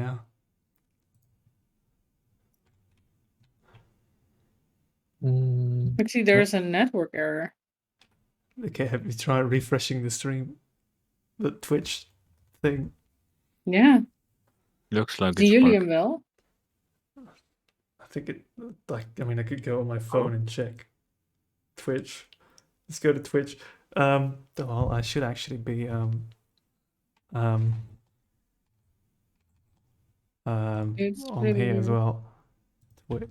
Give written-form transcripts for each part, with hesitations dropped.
now. Actually, there's a network error. Okay, have you tried refreshing the stream? The Twitch thing? Yeah. Looks like Do it's jullie working. hem wel? I think it, like, I mean, I could go on my phone and check Twitch. Let's go to Twitch. Well, I should actually be, on here as well.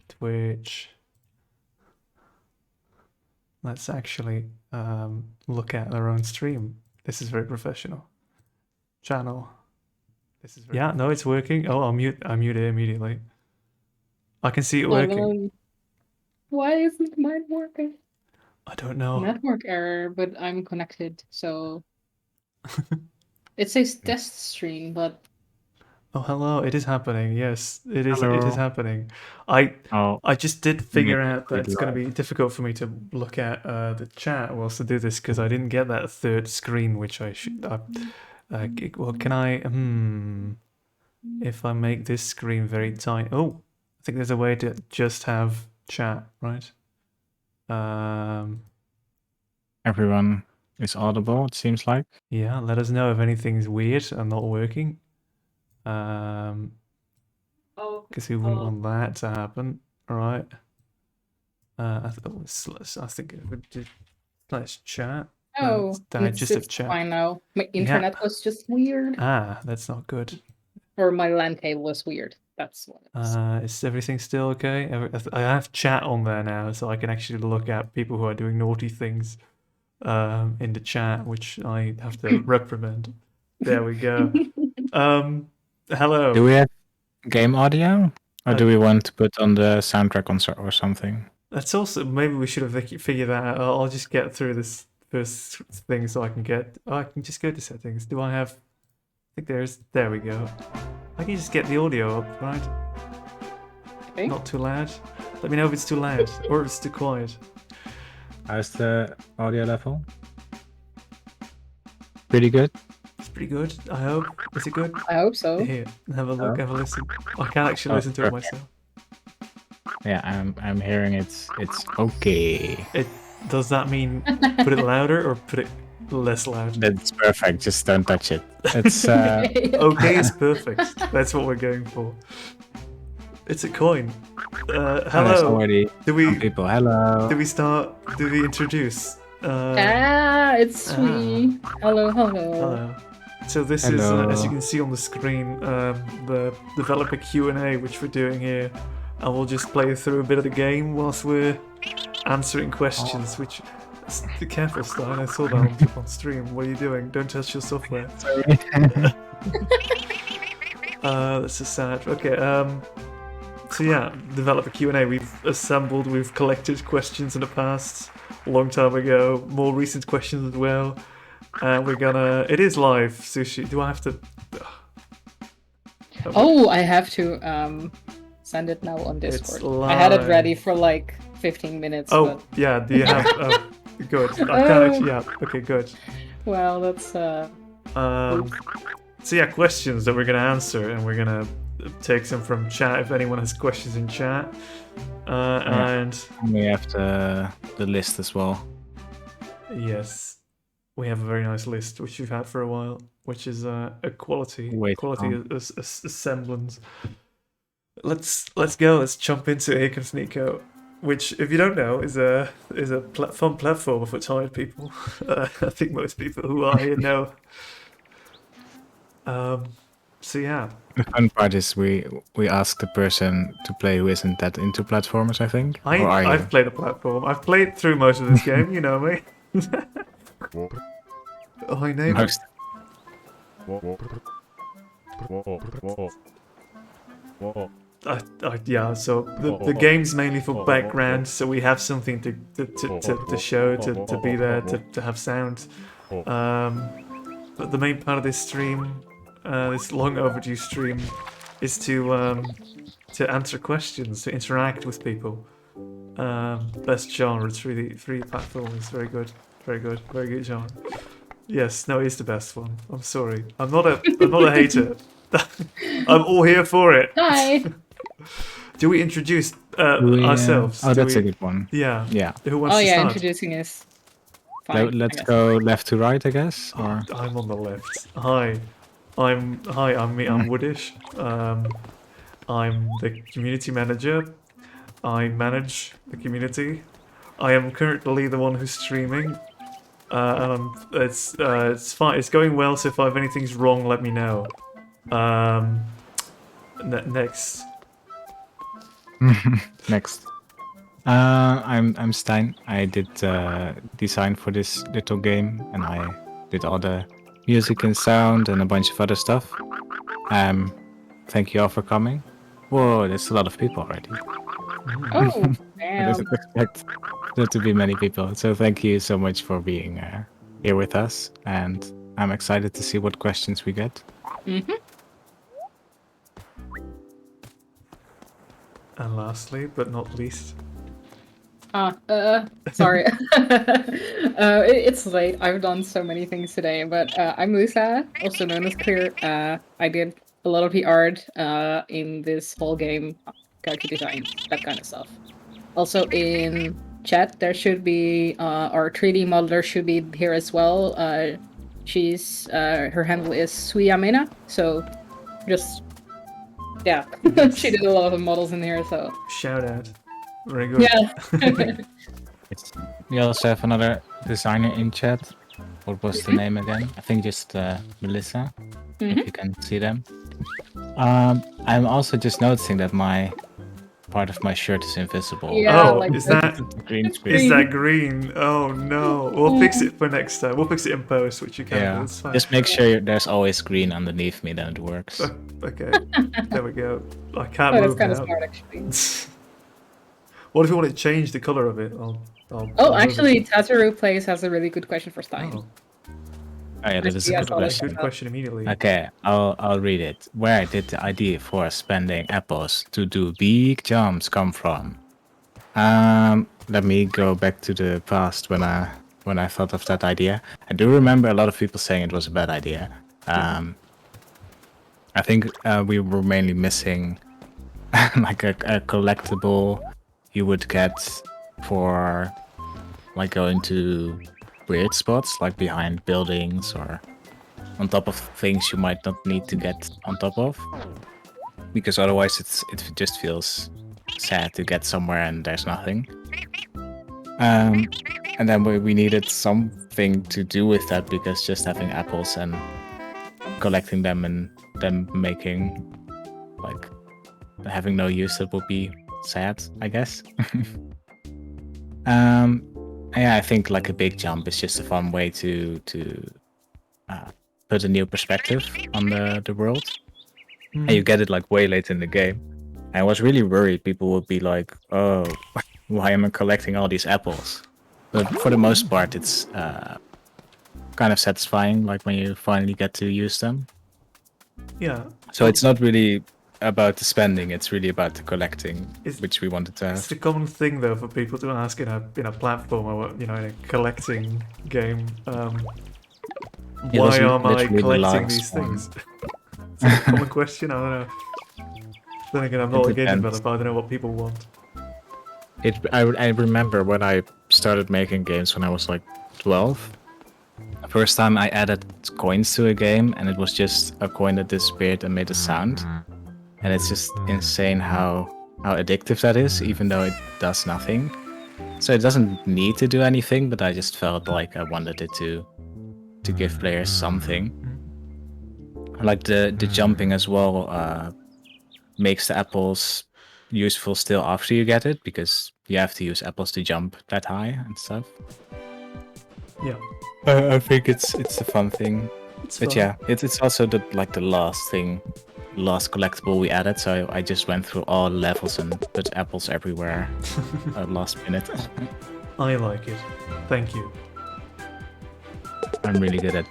Twitch. Let's actually look at our own stream. This is very professional. Channel. This is very no, it's working. Oh, I'll mute it immediately. I can see it working. Why isn't mine working? I don't know. Network error, but I'm connected, so it says test stream, but Oh, hello! It is happening. Yes, it is. Hello. It is happening. I just did figure out that it's going to live. be difficult for me to look at the chat whilst I do this because I didn't get that third screen, which I should. Well, can I? If I make this screen very tiny. Oh, I think there's a way to just have chat, right? Everyone is audible, it seems like. Yeah. Let us know if anything's weird and not working. Because we wouldn't want that to happen. All right. I think it would just let's chat. oh, Just it's fine now. My internet was just weird, that's not good. or my LAN cable was weird. That's what it was. Is everything still okay? I have chat on there now, so I can actually look at people who are doing naughty things in the chat, which I have to reprimand. There we go. Hello. Do we have game audio? Or do we want to put on the soundtrack or something? That's also, maybe we should have figured that out. I'll just get through this first thing so I can get, I can just go to settings. Do I have, I think there we go. I can just get the audio up, right? Okay. Not too loud. Let me know if it's too loud or if it's too quiet. How's the audio level? Pretty good? It's pretty good, I hope. Is it good? I hope so. Here, have a look, have a listen. I can't actually listen to it myself. Yeah, I'm hearing it's okay. Does that mean put it louder or put it less loud? That's perfect. Just don't touch it. It's okay is perfect. That's what we're going for. It's a coin. Hello. Do we people? Hello. Do we start? Do we introduce? It's me. Hello. Hello. So this is, as you can see on the screen, the developer Q&A which we're doing here. And we'll just play through a bit of the game whilst we're answering questions, which... Be careful, Stein, I saw that on stream. What are you doing? Don't touch your software. Sorry. That's so sad. Okay, so yeah, developer Q&A. We've collected questions in the past, a long time ago, more recent questions as well. And we're gonna... It is live, Sushi. Do I have to... Oh, I have to send it now on Discord. I had it ready for like 15 minutes. Oh, but... yeah, do you have... good. I can't actually... Yeah, okay, good. Well, that's... So yeah, questions that we're gonna answer, and we're gonna take some from chat if anyone has questions in chat. And we have the list as well. Yes, we have a very nice list which we've had for a while, which is a quality semblance. Let's go. Let's jump into Here Comes Nico, which, if you don't know, is a fun platformer for tired people. I think most people who are here know. So yeah. The fun part is we ask the person to play who isn't that into platformers, I think. I've played a platform. I've played through most of this game, you know me. Oh, my name is... yeah, so the game's mainly for background, so we have something to show, to be there, to have sound. But the main part of this stream, this long overdue stream, is to answer questions, to interact with people. Best genre, 3D platformers, very good genre. Yes, no, it's the best one. I'm sorry, I'm not a hater. I'm all here for it. Hi. Do we introduce We, ourselves? Oh, Do that's we... a good one. Yeah. Yeah. Who wants Oh to yeah, start? introducing is fine. I Let's guess. go left to right, I guess. Or I'm on the left. Hi, I'm me. I'm Woodish. I'm the community manager. I manage the community. I am currently the one who's streaming. It's fine. It's going well so far. If anything's wrong, let me know. Next. next. I'm Stein. I did design for this little game, and I did all the music and sound and a bunch of other stuff. Thank you all for coming. Whoa, there's a lot of people already. Oh, I damn. didn't expect there to be many people. So thank you so much for being here with us, and I'm excited to see what questions we get. Mm-hmm. And lastly, but not least, Sorry. It's late. I've done so many things today, but I'm Musa, also known as Clear. I did a lot of the art in this whole game, character design, that kind of stuff. Also in chat, there should be our 3D modeler should be here as well. She's her handle is Suyamina, so just yeah, she did a lot of the models in here, so shout out. Very good. yeah. We also have another designer in chat. What was the name again? I think just Melissa, if you can see them. I'm also just noticing that part of my shirt is invisible. Yeah, Oh, like is that green screen? is that green? Oh no. We'll fix it for next time. We'll fix it in post, which you can. Yeah. It's fine. Just make sure there's always green underneath me, then it works. Okay. There we go. I can't Oh, that's move kind of now. smart, actually. What if you want to change the color of it? I'll Oh, move it. actually, Tataru Plays has a really good question for Stein. Oh, Oh yeah, that is a Yeah, good I saw that. question. good question immediately. Okay, I'll read it. Where did the idea for spending apples to do big jumps come from? Let me go back to the past when I thought of that idea. I do remember a lot of people saying it was a bad idea. I think we were mainly missing like a collectible you would get for like going to weird spots, like behind buildings or on top of things you might not need to get on top of, because otherwise it just feels sad to get somewhere and there's nothing. And then we needed something to do with that, because just having apples and collecting them and them making like having no use, that would be sad, I guess. Yeah, I think like a big jump is just a fun way to put a new perspective on the world. And you get it like way late in the game. I was really worried people would be like, oh, why am I collecting all these apples? But for the most part, it's kind of satisfying, like when you finally get to use them. Yeah. So it's not really about the spending, it's really about the collecting, It's- which we wanted to It's have. a common thing though for people to ask in a platform or in a collecting game. It was Why am I literally the collecting last these one. things? It's a common question. I don't know. Then again, I'm not a game depends. developer. I don't know what people want. I remember when I started making games when I was like 12. The first time I added coins to a game, and it was just a coin that disappeared and made a sound. And it's just insane how addictive that is, even though it does nothing. So it doesn't need to do anything, but I just felt like I wanted it to give players something. Like the jumping as well makes the apples useful still after you get it, because you have to use apples to jump that high and stuff. Yeah. I think it's a fun thing. It's But fun. yeah, it's also the last collectible we added, so I just went through all levels and put apples everywhere at last minute. I like it. Thank you. I'm really good at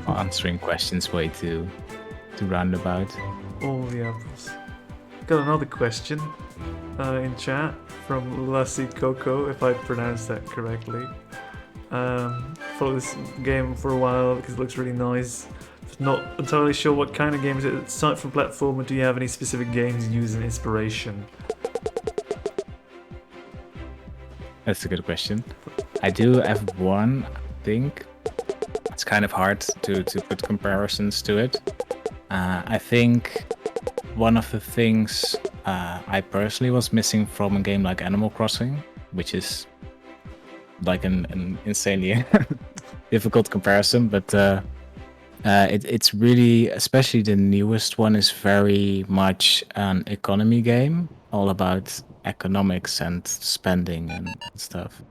answering questions way too roundabout. All the apples. Got another question in chat from Lassie Coco, if I pronounced that correctly. Followed this game for a while because it looks really nice. Not entirely sure what kind of game is it. It's type for platform, or do you have any specific games using inspiration? That's a good question. I do have one, I think. It's kind of hard to put comparisons to it. I think one of the things I personally was missing from a game like Animal Crossing, which is like an insanely difficult comparison, but it's really, especially the newest one, is very much an economy game, all about economics and spending and stuff.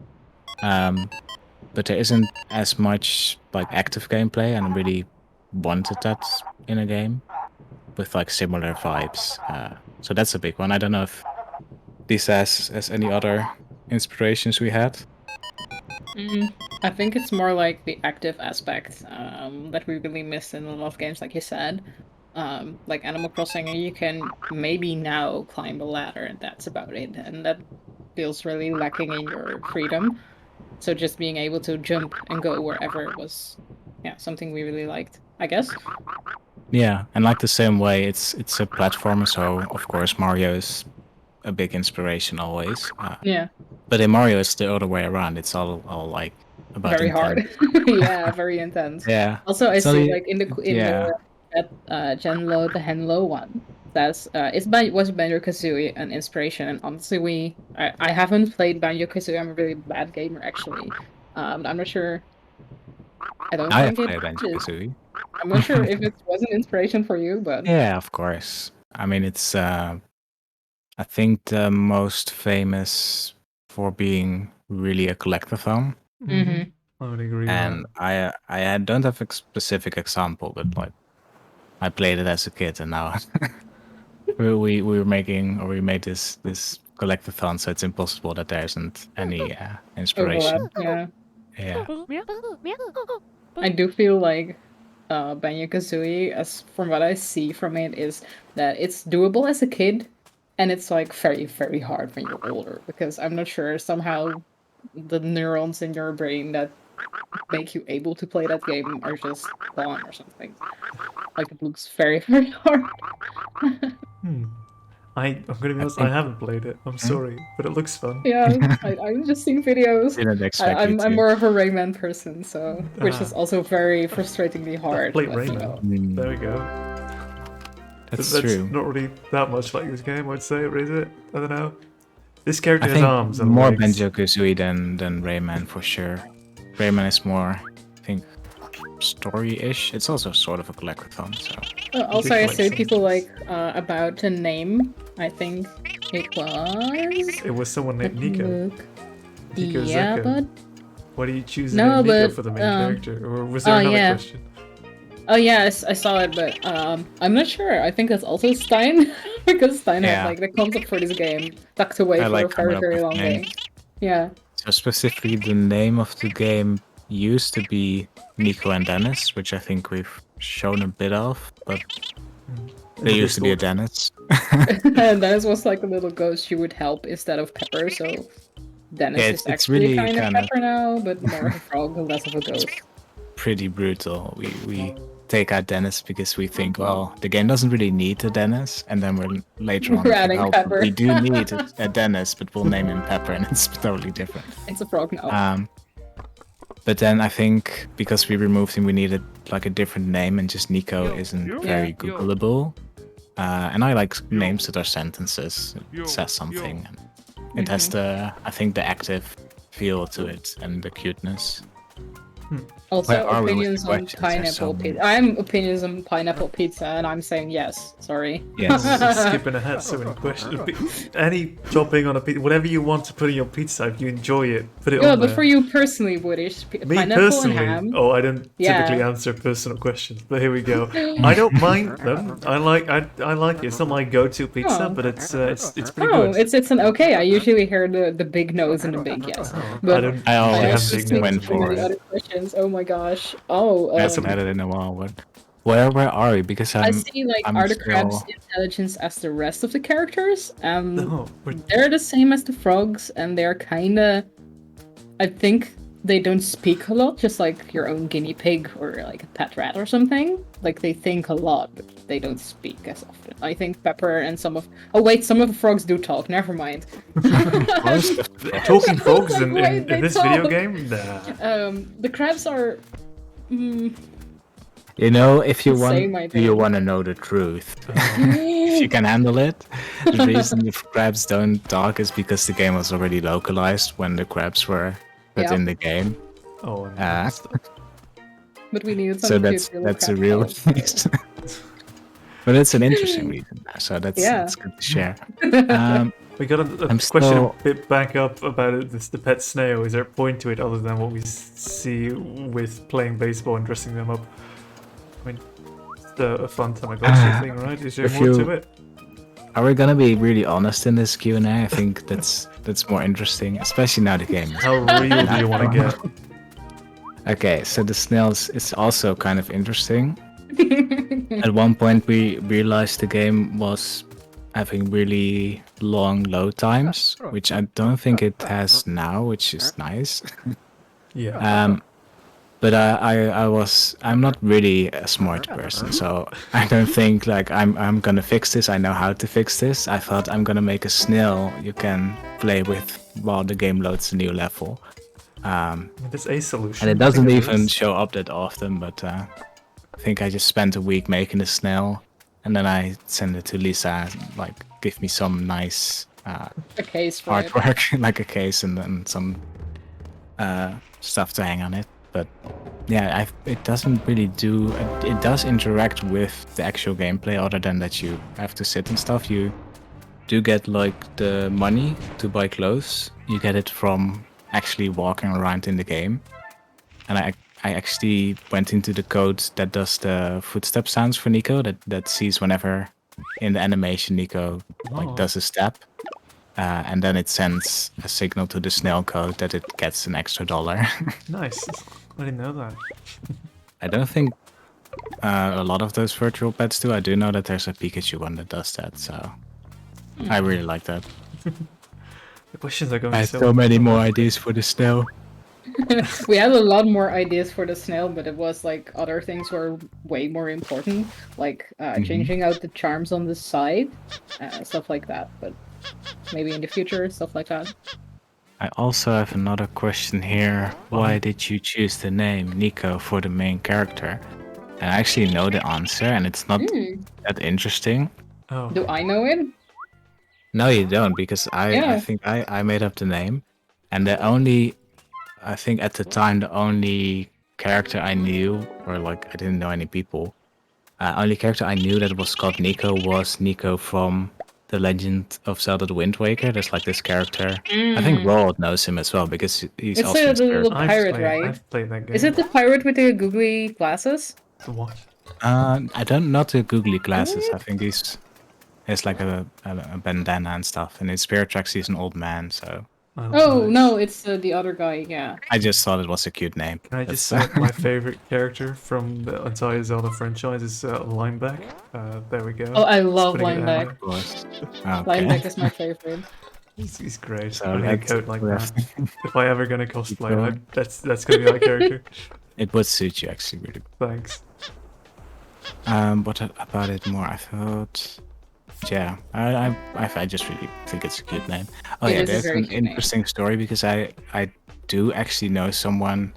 But there isn't as much like active gameplay, and I really wanted that in a game with like similar vibes. So that's a big one. I don't know if this has any other inspirations we had. I think it's more like the active aspect that we really miss in a lot of games, like you said. Like Animal Crossing, you can maybe now climb a ladder, and that's about it. And that feels really lacking in your freedom. So just being able to jump and go wherever was, something we really liked, I guess. Yeah, and like the same way, it's a platformer, so of course Mario is a big inspiration always. Yeah. But in Mario, it's the other way around. It's all like about Very intent. hard. Yeah, very intense. Yeah. Also, I So see you- like in the yeah. Genlo, the Henlo one. Was Banjo-Kazooie an inspiration? And honestly, I haven't played Banjo-Kazooie. I'm a really bad gamer, actually. I'm not sure. I don't I have think played it is. Banjo-Kazooie. I'm not sure if it was an inspiration for you, but Yeah, of course. I mean, it's I think the most famous for being really a collectathon. Mhm. I would agree And with that. I don't have a specific example, but like I played it as a kid, and now we made this collectathon, so it's impossible that there isn't any inspiration. overlap. Yeah. Yeah. I do feel like Banjo-Kazooie, as from what I see from it, is that it's doable as a kid, and it's like very, very hard when you're older, because I'm not sure, somehow the neurons in your brain that make you able to play that game are just gone or something. Like, it looks very, very hard. I'm gonna be honest, I haven't played it. I'm sorry, but it looks fun. Yeah, I've just seen videos. Didn't expect you I'm to. more of a Rayman person, so which is also very frustratingly hard. Played but, you Rayman. know. There we go. That's That's true. not really that much like this game, I'd say, or is it? I don't know. This character I has think arms and more legs. Banjo-Kazooie than Rayman for sure. Rayman is more, I think, story-ish. It's also sort of a collectathon, so. Also, I see collection. people like about a name. I think it was. It was someone named Nico. Look. Nico Yeah, Zucker. but Why do you choose the No, name Nico but, for the main character? Or was there another yeah. question? oh yeah, I saw it, but I'm not sure. I think that's also Stein because Stein Yeah. had like the concept for this game tucked away I for like a very, coming up very with long names. day. Yeah. So specifically, the name of the game used to be Nico and Dennis, which I think we've shown a bit of, but there used to be a Dennis. And Dennis was like a little ghost you would help instead of Pepper, so Dennis Yeah, is it's actually really kind of kinda- Pepper now, but more of a frog and less of a ghost. Pretty brutal. We take out Dennis because we think, well, the game doesn't really need a Dennis, and then we're later on We're like, adding oh, Pepper. we do need a Dennis, but we'll name him Pepper, and it's totally different. It's a frog now. But then I think because we removed him, we needed like a different name, and just Nico isn't very Googleable. And I like names that are sentences. It says something. And it has the, I think, the active feel to it and the cuteness. Also, Where are we with opinions the on questions? There's pineapple so pizza. many. I'm opinions on pineapple pizza, and I'm saying yes. Sorry. Yes. Skipping ahead, so many questions. Any topping on a pizza, whatever you want to put in your pizza, if you enjoy it, put it Yeah, on but there. for you personally, Woodish, Me pineapple personally, and ham. oh, I don't typically Yeah. answer personal questions, but here we go. I don't mind them. I like it. It's not my go-to pizza, Oh. but it's pretty Oh, good. it's an okay. I usually hear the big no's and the big yes. But I always have also big think nose. so many other questions. Oh my gosh. Oh, I haven't had it in a while, but where are we? Because I see like I'm are the still- crabs intelligence as the rest of the characters? No, They're the same as the frogs, and they're kinda. I think they don't speak a lot, just like your own guinea pig or like a pet rat or something. Like they think a lot, but they don't speak as often. I think Pepper and some of some of the frogs do talk. Never mind. Talking frogs Like, in wait, they this video talk. game? Nah. The crabs are. You know, if you Same, I want, do you think. want to know the truth? If you can handle it. The reason the crabs don't talk is because the game was already localized when the crabs were put Yeah. in the game. Oh, But we needed some So cute that's a crab real calls, so- reason. But it's an interesting reason. So that's good to share. we got a I'm question still- a bit back up about it. This the pet snail. Is there a point to it other than what we see with playing baseball and dressing them up? I mean, it's a fun Tamagotchi thing, right? Is there if more to you- it? Are we gonna be really honest in this Q&A? I think that's more interesting, especially now the game. How real do you want to get? Okay, so the snails is also kind of interesting. At one point, we realized the game was having really long load times, which I don't think it has now, which is nice. Yeah. But I'm not really a smart person, so I don't think like I'm gonna fix this. I know how to fix this. I thought I'm gonna make a snail you can play with while the game loads a new level. That's a solution. And it I doesn't think even is. show up that often, but I think I just spent a week making a snail, and then I send it to Lisa, like, give me some nice A case for it. artwork, like a case and then some stuff to hang on it. But yeah, it doesn't really do... It does interact with the actual gameplay, other than that you have to sit and stuff. You do get, like, the money to buy clothes. You get it from actually walking around in the game. And I actually went into the code that does the footstep sounds for Nico, that sees whenever in the animation Nico like does a step. And then it sends a signal to the snail code that it gets an extra $1. Nice. I didn't know that. I don't think a lot of those virtual pets do. I do know that there's a Pikachu one that does that, so I really like that. The questions are going I had so... so many more ideas for the snail. We had a lot more ideas for the snail, but it was like other things were way more important, like changing out the charms on the side, stuff like that. But maybe in the future, stuff like that. I also have another question here. Why did you choose the name Nico for the main character? And I actually know the answer, and it's not that interesting. Oh. Do I know it? No, you don't, because I think I made up the name. And I think at the time, the only character I knew, or like I didn't know any people, only character I knew that was called Nico was Nico from The Legend of Zelda The Wind Waker. There's like this character. I think Roald knows him as well, because he's It's also the inspired. little pirate, right? I've played that game. Is it the pirate with the googly glasses? The what? I don't, not the googly glasses. I think he's like a bandana and stuff. And in Spirit Tracks, he's an old man, so... Oh, no, it's the other guy, yeah. I just thought it was a cute name. Can I just say my favorite character from the entire Zelda franchise is Lineback? There we go. Oh, I love Pretty good Lineback. anime. Of course. Lineback is my favorite. He's great. So Putting a that's- coat like yeah. that. If I ever gonna cosplay, Nico. that's gonna be my character. It would suit you, actually, really. Thanks. What about it more? I thought... Yeah, I just really think it's a cute name. Oh It yeah, is a there's very an cute name. interesting story, because I do actually know someone.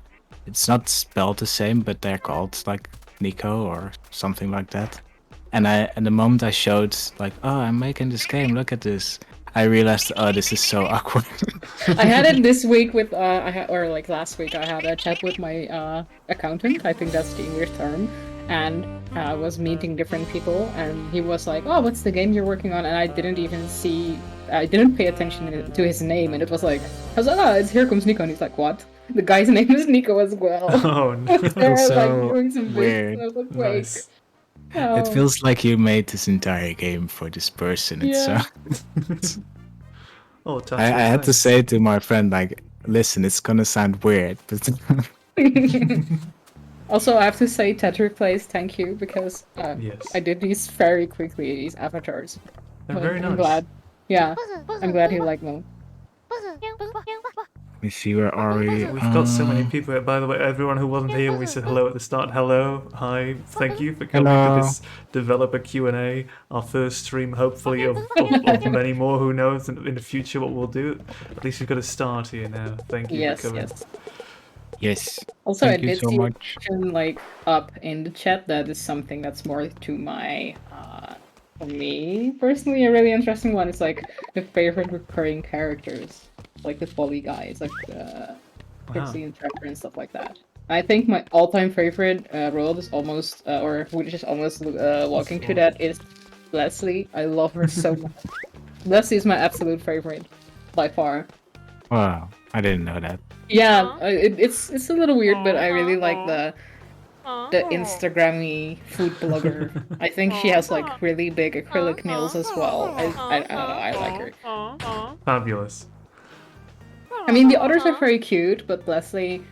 It's not spelled the same, but they're called like Nico or something like that. And the moment I showed like, oh, I'm making this game, look at this, I realized, oh, this is so awkward. I had it this week with, or like last week, I had a chat with my accountant. I think that's the English term. And I was meeting different people, and he was like, oh, what's the game you're working on? And I didn't pay attention to his name, and it was like, I was like, oh, it's Here Comes Nico, and he's like, what? The guy's name is Nico as well. Oh no. They're So like doing some bits, weird. and I was like, wait. Nice. No. It feels like you made this entire game for this person. It's Yeah. Oh, touch I had to nice. say to my friend, like, listen, it's gonna sound weird, but Also, I have to say, Tetrick Plays, thank you, because Yes. I did these very quickly, these avatars. They're But very I'm nice. glad. Yeah, I'm glad he liked them. me see, where are we? We've got so many people here. By the way, everyone who wasn't here when we said hello at the start, hello, hi, thank you for coming to this developer Q&A, our first stream, hopefully, of many more. Who knows in the future what we'll do. At least we've got a start here now. Thank you for coming. Yes. Also, Thank I you did so see much. a question, like, up in the chat that is something that's more to my, for me, personally, a really interesting one. It's like the favorite recurring characters, like the Folly guys, like Pixie and Trevor and stuff like that. I think my all-time favorite role is almost, or which is almost walking to that, is Leslie. I love her so much. Leslie is my absolute favorite, by far. Wow, I didn't know that. Yeah, it's a little weird, but I really like the Instagram-y food blogger. I think she has like really big acrylic nails as well. I don't know, I like her. Fabulous. I mean, the others are very cute, but Leslie,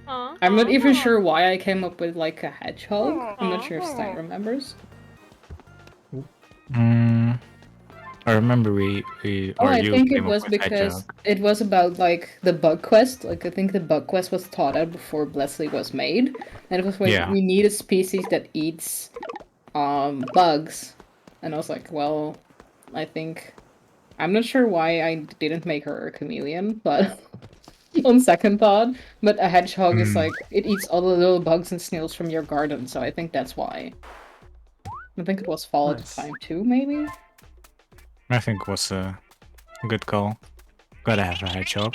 I'm not even sure why I came up with like a hedgehog. I'm not sure if Stein remembers. I remember we Oh, or I you think it came up was with because Hedgehog. it was about like the bug quest. Like I think the bug quest was thought out before Leslie was made, and it was like Yeah. we need a species that eats bugs. And I was like, well, I think I'm not sure why I didn't make her a chameleon, but on second thought, but a hedgehog is like it eats all the little bugs and snails from your garden, so I think that's why. I think it was fall at the time too, maybe. I think it was a good call. Gotta have a hedgehog.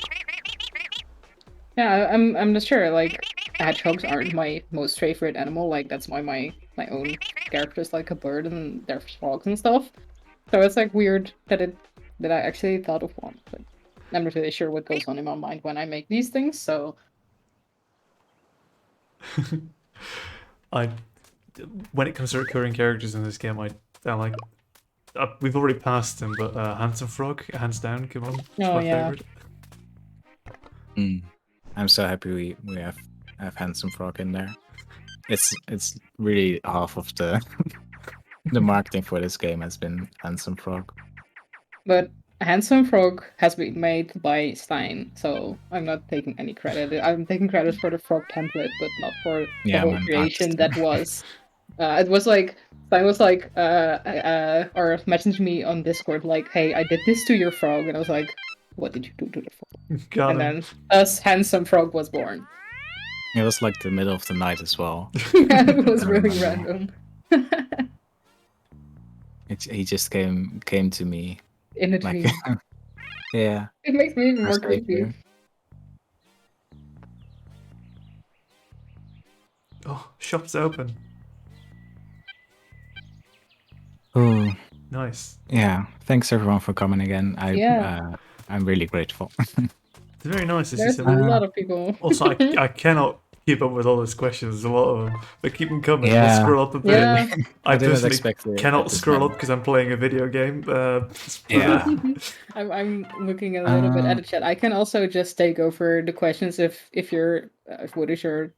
Yeah, I'm not sure. Like, hedgehogs aren't my most favorite animal. Like, that's why my own character is like a bird and there's frogs and stuff. So it's like weird that I actually thought of one, but I'm not really sure what goes on in my mind when I make these things. So When it comes to recurring characters in this game, I like. We've already passed them, but Handsome Frog, hands down, come on. It's my favorite. I'm so happy we have Handsome Frog in there. It's really half of the the marketing for this game has been Handsome Frog. But Handsome Frog has been made by Stein, so I'm not taking any credit. I'm taking credit for the frog template, but not for the whole creation that was. It was like Stein was like or messaged me on Discord like, "Hey, I did this to your frog," and I was like, "What did you do to the frog?" Then thus Handsome Frog was born. It was like the middle of the night as well. Yeah, it was really random. He just came to me In a dream. Yeah. It makes me even more creepy. Oh, shop's open. Oh, nice. Yeah, thanks everyone for coming again. I'm really grateful. It's very nice to see There's some. a lot of people. Also, I cannot keep up with all those questions. There's a lot of them, but keep them coming. Yeah. We'll scroll up a bit. Yeah. I didn't personally expect it cannot at this scroll time. up because I'm playing a video game. Yeah. I'm looking a little bit at the chat. I can also just take over the questions if you're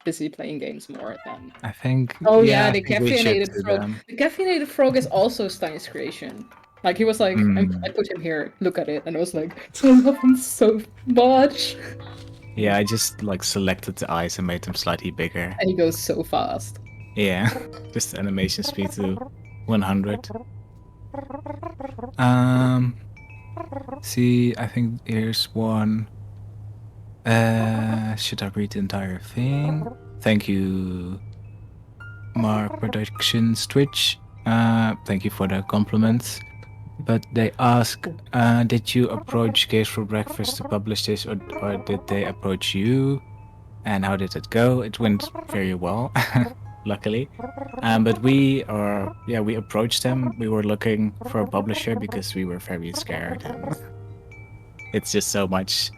busy playing games more then. I think. Oh yeah, yeah, I the think we should caffeinated do frog. them. The caffeinated frog is also Stein's creation. Like he was like, I put him here, look at it, and I was like, I love him so much. Yeah, I just like selected the eyes and made them slightly bigger. And he goes so fast. Yeah, just animation speed to 100. See, I think here's one. Should I read the entire thing? Thank you, Mark Productions Twitch. Thank you for the compliments. But they ask, did you approach Games for Breakfast to publish this, or did they approach you? And how did it go? It went very well, luckily. But we approached them. We were looking for a publisher because we were very scared. And it's just so much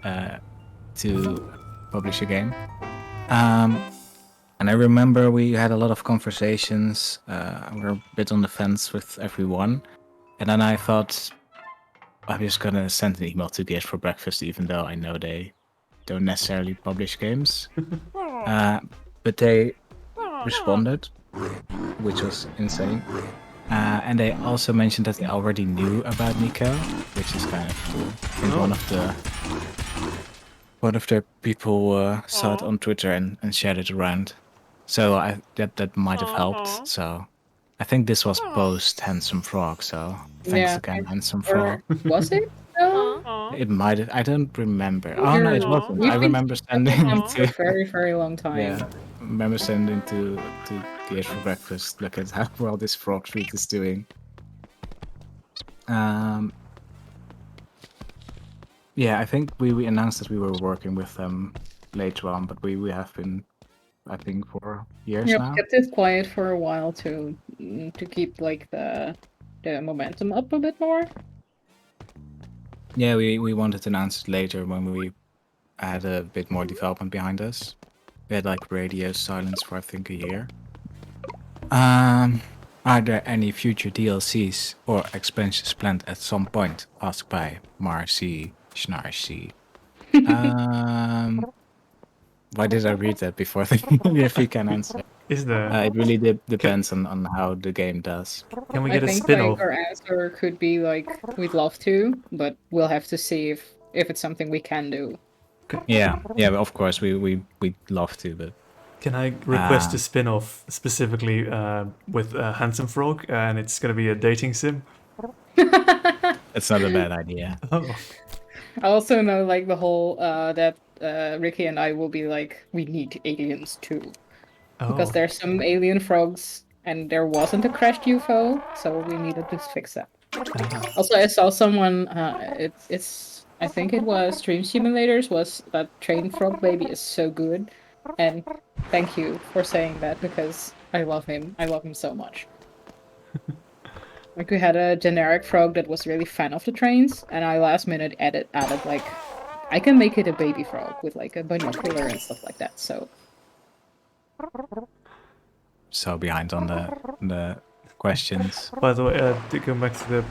to publish a game. And I remember we had a lot of conversations. We were a bit on the fence with everyone. And then I thought, I'm just gonna send an email to Games for Breakfast, even though I know they don't necessarily publish games. But they responded, which was insane. And they also mentioned that they already knew about Nico, which is kind of cool. I think one of their people saw it on Twitter and shared it around. So that might have helped. So I think this was post Handsome Frog. So thanks again, Handsome Frog. Or was it? No? It might have. I don't remember. Oh no, it wasn't. I remember sending for a to. very, very long time. Yeah, I remember sending to Gears for breakfast. Look at how well this frog treat is doing. Yeah, I think we announced that we were working with them later on, but we have been, I think, for years Yeah, now. we kept it quiet for a while to keep like the momentum up a bit more. Yeah, we wanted to announce it later when we had a bit more development behind us. We had like radio silence for I think a year. Are there any future DLCs or expansions planned at some point? Asked by Marcy Schnarcy. Why did I read that before thinking if he can answer? Is there? It really depends on how the game does. Can we I get a think spin-off? like our answer could be like we'd love to, but we'll have to see if it's something we can do. Yeah, but of course we'd love to, but Can I request a spin-off specifically with Handsome Frog, and it's going to be a dating sim? it's not a bad idea. Oh, I also know like the whole that Ricky and I will be like, we need aliens too. Because there's some alien frogs and there wasn't a crashed UFO, so we needed to fix that. Also, I saw someone, it's I think it was Stream Simulators, was that Train Frog Baby is so good. And thank you for saying that because I love him. I love him so much. Like we had a generic frog that was really fan of the trains, and I last minute added like, I can make it a baby frog with like a binocular and stuff like that. So behind on the questions. by the way, to come back to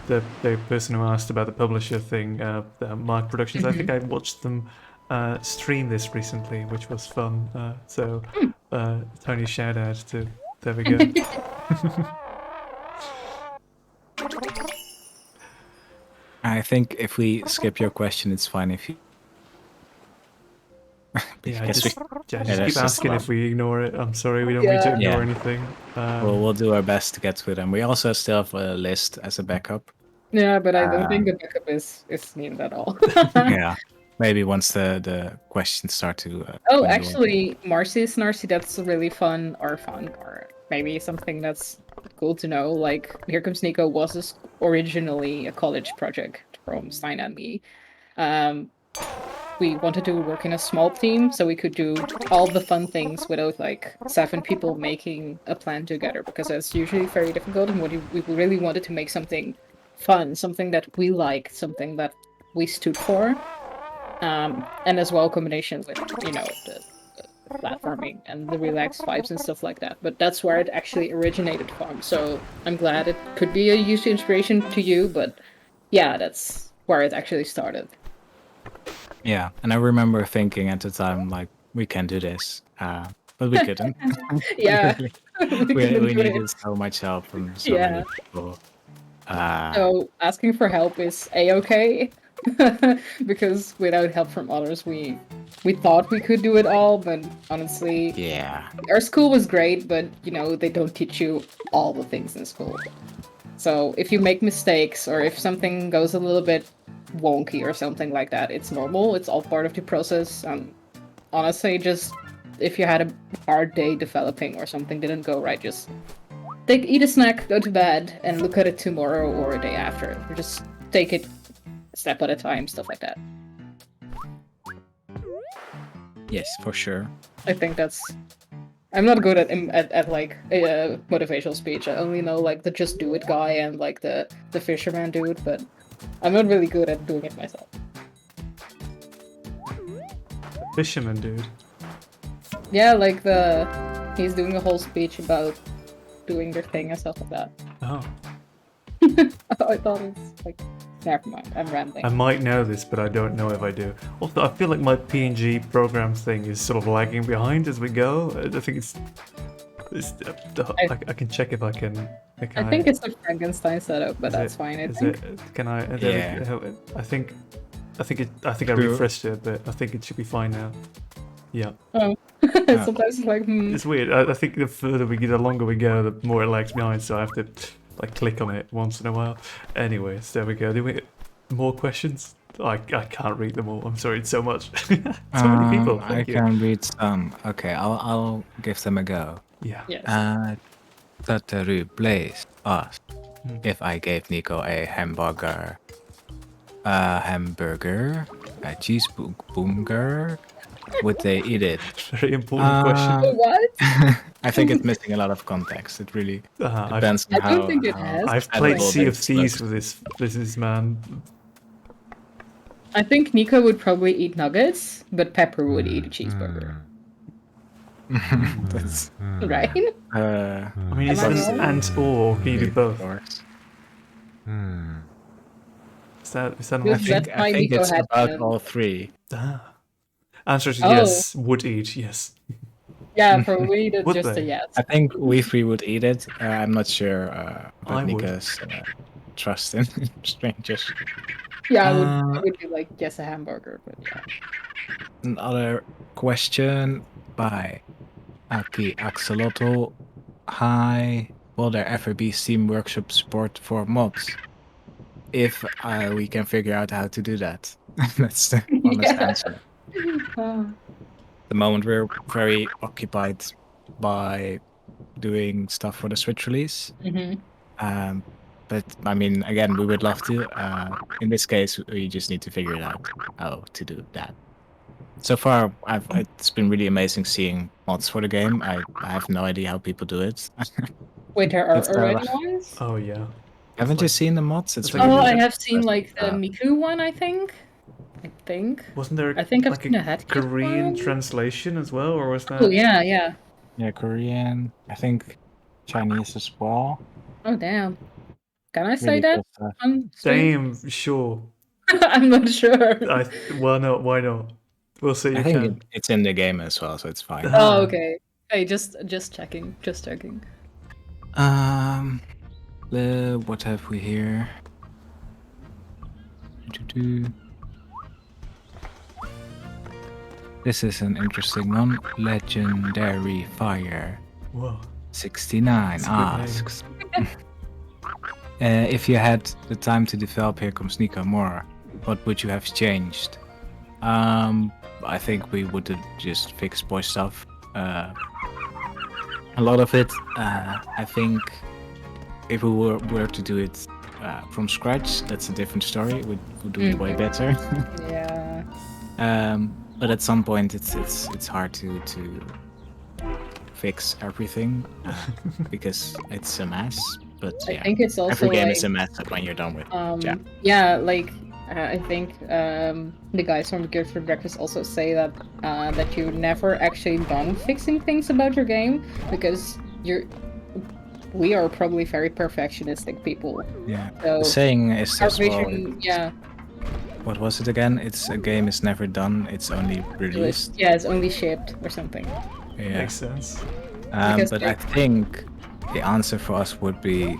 the person who asked about the publisher thing, Mark Productions, I think I watched them stream this recently, which was fun. So Tony shout out to there we go. I think if we skip your question, it's fine if you. Yeah, Guess just there's keep just asking a if we ignore it. I'm sorry, we don't mean to ignore Yeah. anything. We'll do our best to get to them. We also still have a list as a backup. yeah, but I don't think the backup is needed at all. Yeah, maybe once the questions start to. Oh, dwindle. actually, Marcy's Narcy, that's really fun, or maybe something that's cool to know. Like, Here Comes Nico was originally a college project from Stein and me. We wanted to work in a small team so we could do all the fun things without like 7 people making a plan together, because that's usually very difficult, and we really wanted to make something fun, something that we liked, something that we stood for. And as well, combination with, the platforming and the relaxed vibes and stuff like that. But that's where it actually originated from. So I'm glad it could be a useful inspiration to you, but yeah, that's where it actually started. Yeah, and I remember thinking at the time, like, we can do this, but we couldn't. Yeah. we needed so much help from so many people. So asking for help is a-okay. Because without help from others, we thought we could do it all, but honestly, Yeah. our school was great, but they don't teach you all the things in school. So if you make mistakes or if something goes a little bit wonky or something like that, it's normal. It's all part of the process. Honestly, just if you had a hard day developing or something didn't go right, just eat a snack, go to bed, and look at it tomorrow or a day after. Or just take it a step at a time, stuff like that. Yes, for sure. I think that's... I'm not good at like motivational speech. I only know like the just do it guy and like the fisherman dude, but I'm not really good at doing it myself. Fisherman dude. Yeah, like he's doing a whole speech about doing their thing and stuff like that. Oh. I thought it's like, never mind, I'm rambling. I might know this, but I don't know if I do. Also, I feel like my PNG program thing is sort of lagging behind as we go. I think I can check if I can. I think it's a Frankenstein setup, but that's fine. Can I? Yeah. I think I think I True. refreshed it, but I think it should be fine now. Yeah. Oh. Sometimes it's like, It's weird. I think the further the longer we go, the more it lags behind. So I have to like click on it once in a while. Anyways, there we go. Do we more questions? I can't read them all. I'm sorry, it's so much. So many people. I Thank you. can read some. Okay, I'll give them a go. Yeah. yes. Tataru Blaze asked Hmm. if I gave Nico a hamburger, a cheeseburger, would they eat it? Very important question. What? I think it's missing a lot of context. It really I've, depends on I don't how. think it how has. I've played edible Sea of this Thieves looks. with this man. I think Nico would probably eat nuggets, but Pepper would eat a cheeseburger. That's. Right? I mean, is Am it I an wrong? and or can you do both? Is that Yes, an I option? that's think why I think Nico it's had about to- all three. Answer is Oh. yes. Would eat. Yes. Yeah, probably Would just a they? yes. I think we three would eat it. I'm not sure I about would. Nika's trust in strangers. Yeah, I would be like, yes, a hamburger, but yeah. Another question by Aki Axolotl. Hi, will there ever be Steam Workshop support for mods? If we can figure out how to do that. That's the honest Yeah. answer. Ah. At the moment, we're very occupied by doing stuff for the Switch release. Mhm. But I mean, again, we would love to. In this case, we just need to figure it out how to do that. So far, it's been really amazing seeing mods for the game. I have no idea how people do it. Wait, there are It's, already ones? Oh yeah. Haven't you like- seen the mods? It's it's like Oh, a- I have seen like the Uh, Miku one, I think. Wasn't there I think I've like seen a a headcase Korean one. translation as well, or was that? Oh yeah, yeah. yeah, Korean. I think Chinese as well. Oh damn. Can I say Really that cool stuff. on stream? Damn, sure. I'm not sure. Well, no, why not? We'll say you I think can. it's in the game as well, so it's fine. Oh, okay. Hey, just checking. Just checking. What have we here? This is an interesting one. Legendary Fire Whoa. 69 That's a good name. asks if you had the time to develop Here Comes Nico more, what would you have changed? I think we would have just fixed boy stuff. A lot of it, I think if we were to do it from scratch, that's a different story. We'd do it way better. Yeah. But at some point, it's hard to fix everything because it's a mess. But I yeah, think it's also every game like, is a mess when you're done with it. yeah, like I think the guys from Good for Breakfast also say that that you're never actually done fixing things about your game because we are probably very perfectionistic people. Yeah. So The saying is our as well. vision, yeah, What was it again? It's a game is never done. It's only released. yeah, it's only shipped or something. Yeah. Makes sense. Because But they- I think the answer for us would be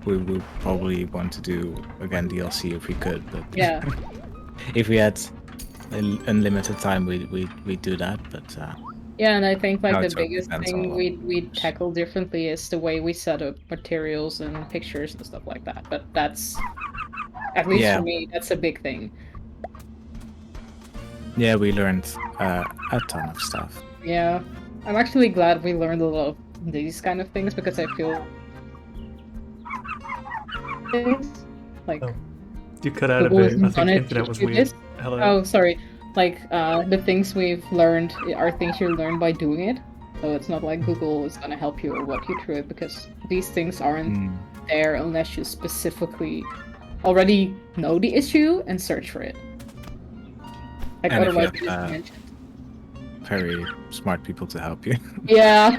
we would probably want to do again DLC if we could. But Yeah. if we had unlimited time, we'd do that. But Yeah, and I think like No, the it sort of biggest depends thing on we tackle differently is the way we set up materials and pictures and stuff like that. But that's at least Yeah. for me, that's a big thing. yeah, we learned a ton of stuff. Yeah, I'm actually glad we learned a lot of these kind of things because I feel things like Oh, you cut out a Google bit. I isn't think gonna internet was teach you weird. this. Hello. Oh, sorry. Like the things we've learned are things you learn by doing it. So it's not like Google is gonna help you or walk you through it because these things aren't there unless you specifically already know the issue and search for it. Like And if you otherwise, have, it isn't mentioned. Very smart people to help you. Yeah,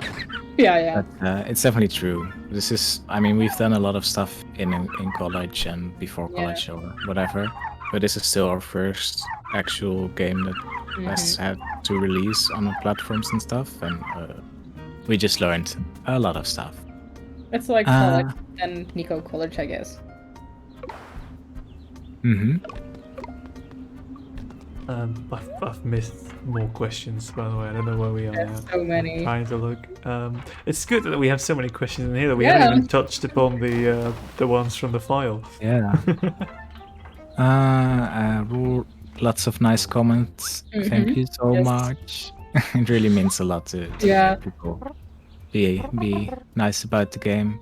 yeah. But, it's definitely true. This is, I mean, we've done a lot of stuff in college and before college or whatever, but this is still our first actual game that has had to release on the platforms and stuff, and we just learned a lot of stuff. It's like college and Nico college, I guess. I've missed more questions, by the way. I don't know where we are now. There's so many. I'm trying to look. It's good that we have so many questions in here that we haven't even touched upon the ones from the file. Yeah. Lots of nice comments. Thank you so much. It really means a lot to people. Be nice about the game.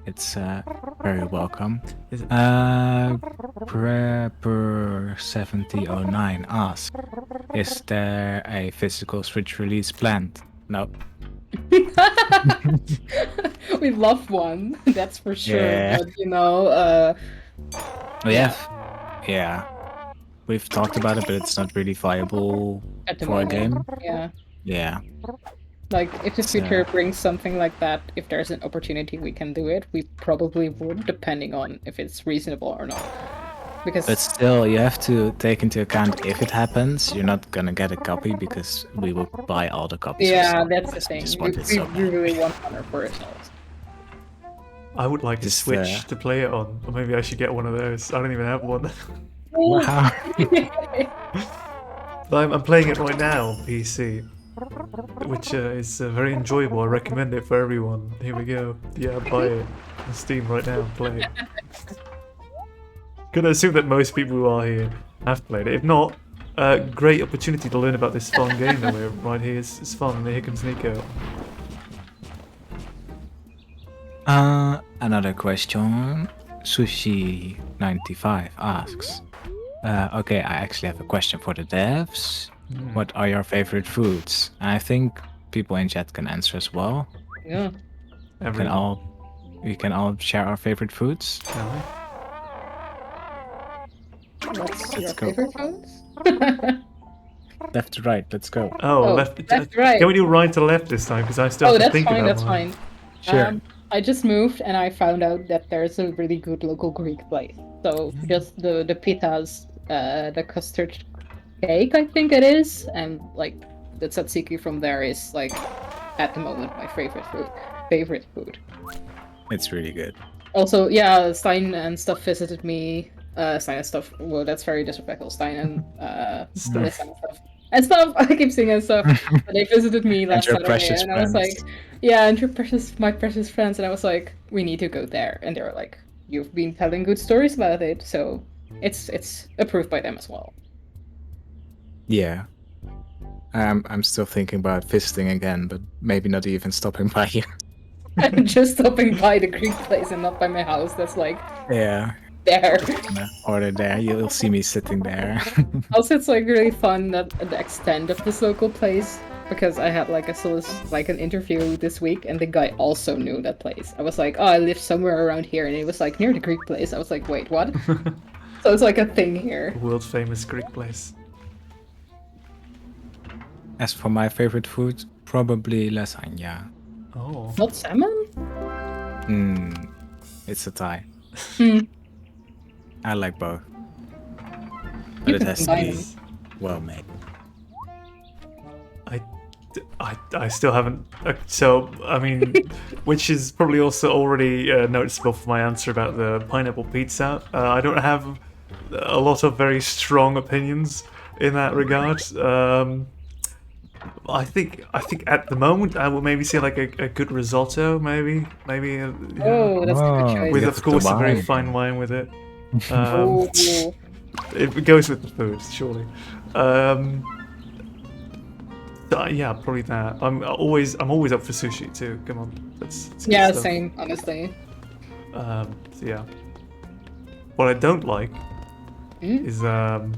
It's very welcome. Prepper7009 asks, is there a physical Switch release planned? No. We love one, that's for sure. Yeah. But you know, yeah. We've talked about it, but it's not really viable at the for moment, a game. Yeah. Like, if the future brings something like that, if there's an opportunity we can do it, we probably would, depending on if it's reasonable or not. Because But still, you have to take into account if it happens, you're not gonna get a copy because we will buy all the copies. yeah, that's the thing. Just We, want it so we really want honor for ourselves. I would like to Just, Switch to play it on, or maybe I should get one of those. I don't even have one. Wow. But I'm playing it right now, PC, which is very enjoyable. I recommend it for everyone. Here we go. Yeah, buy it on Steam right now. Play it. Gonna assume that most people who are here have played it. If not, great opportunity to learn about this fun game that we're right here. It's fun. Here comes Nico. Another question. Sushi95 asks, okay, I actually have a question for the devs. What are your favorite foods? And I think people in chat can answer as well. Yeah. We can all share our favorite foods. What's your Let's go. favorite foods? Left to right, let's go. Oh, left left, right. Can we do right to left this time? Because I still have to think about that's mine. fine. Sure. I just moved and I found out that there's a really good local Greek place. So just the pitas, the custard cake, I think it is, and like the tzatziki from there is like at the moment my favorite food. It's really good. Also, yeah, Stein and stuff visited me. Stein and stuff. Well, that's very disrespectful. Stein and Melissa and stuff. I keep saying and stuff. But they visited me last your Saturday, precious and I was like, friends. "Yeah, and my precious friends." And I was like, "We need to go there." And they were like, "You've been telling good stories about it, so it's approved by them as well." Yeah. I'm still thinking about visiting again, but maybe not even stopping by here. I'm just stopping by the Greek place and not by my house. That's like Yeah. there. Order there. You'll see me sitting there. Also, it's like really fun that the extent of this local place, because I had like an interview this week, and the guy also knew that place. I was like, "Oh, I live somewhere around here," and he was like, "Near the Greek place." I was like, "Wait, what?" So it's like a thing here. World famous Greek place. As for my favorite food, probably lasagna. Oh. Not salmon? It's a tie. Hmm. I like both. But You it can has to combine be them. well made. I still haven't. So I mean, which is probably also already noticeable for my answer about the pineapple pizza. I don't have a lot of very strong opinions in that regard. I think at the moment I will maybe say like a good risotto, maybe. Yeah. Oh, that's a good choice. With Yeah, of course a very wine. fine wine with it. Oh, It goes with the food, surely. Yeah, probably that. I'm always up for sushi too. Come on, let's get yeah, stuff. same, honestly. So yeah. What I don't like is Gonna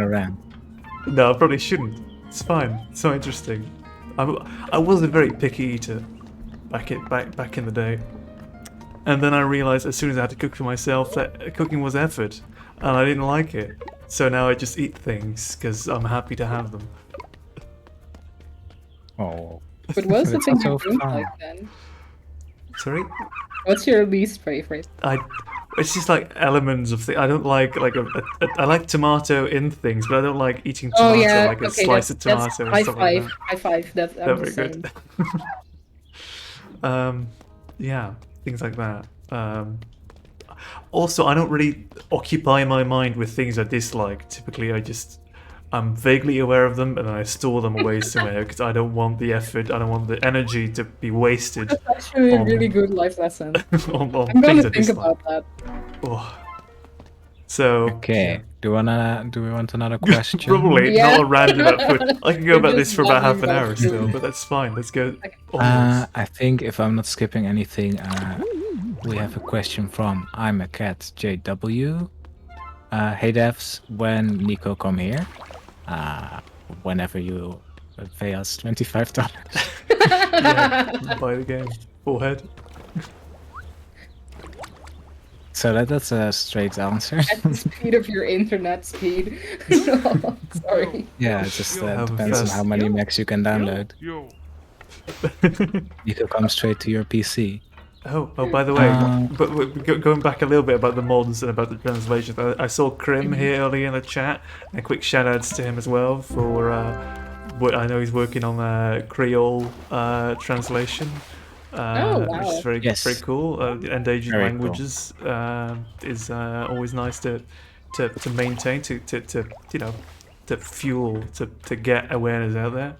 rant. no, I probably shouldn't. It's fine. It's not interesting. I was a very picky eater back in the day, and then I realized as soon as I had to cook for myself that cooking was effort, and I didn't like it. So now I just eat things because I'm happy to have them. Oh. But what's the It's thing you also don't fun. like then? Sorry. What's your least favorite? It's just like elements of things. I don't like I like tomato in things, but I don't like eating tomato like a slice of tomato that's and high stuff five, like that. high five. That's They're I'm the very same. good. Yeah, things like that. Also, I don't really occupy my mind with things I dislike. Typically, I'm vaguely aware of them and I store them away somewhere because I don't want the effort, I don't want the energy to be wasted That's actually a on, really good life lesson. on I'm going things to I think dislike. about that. Oh. So Okay. yeah. Do we want another question? Probably Yeah. not a random effort. I can go We're about just this for about half babbling an about hour food. still, but that's fine. Let's go onwards. I think if I'm not skipping anything, we have a question from I'm a cat JW. Hey devs, when Nico come here, whenever you pay us $25. Yeah, buy the game. Forehead. So that's a straight answer. At the speed of your internet speed. Oh, sorry. Yeah, it just Have a depends on fast- how many megs you can download. Nico comes straight to your PC. Oh, by the way, Um, going back a little bit about the mods and about the translations, I saw Krim here earlier in the chat, and quick shout outs to him as well for what I know he's working on a Creole translation, Oh, which wow. is very cool. Endangered Very languages is always nice to maintain, to fuel, to get awareness out there.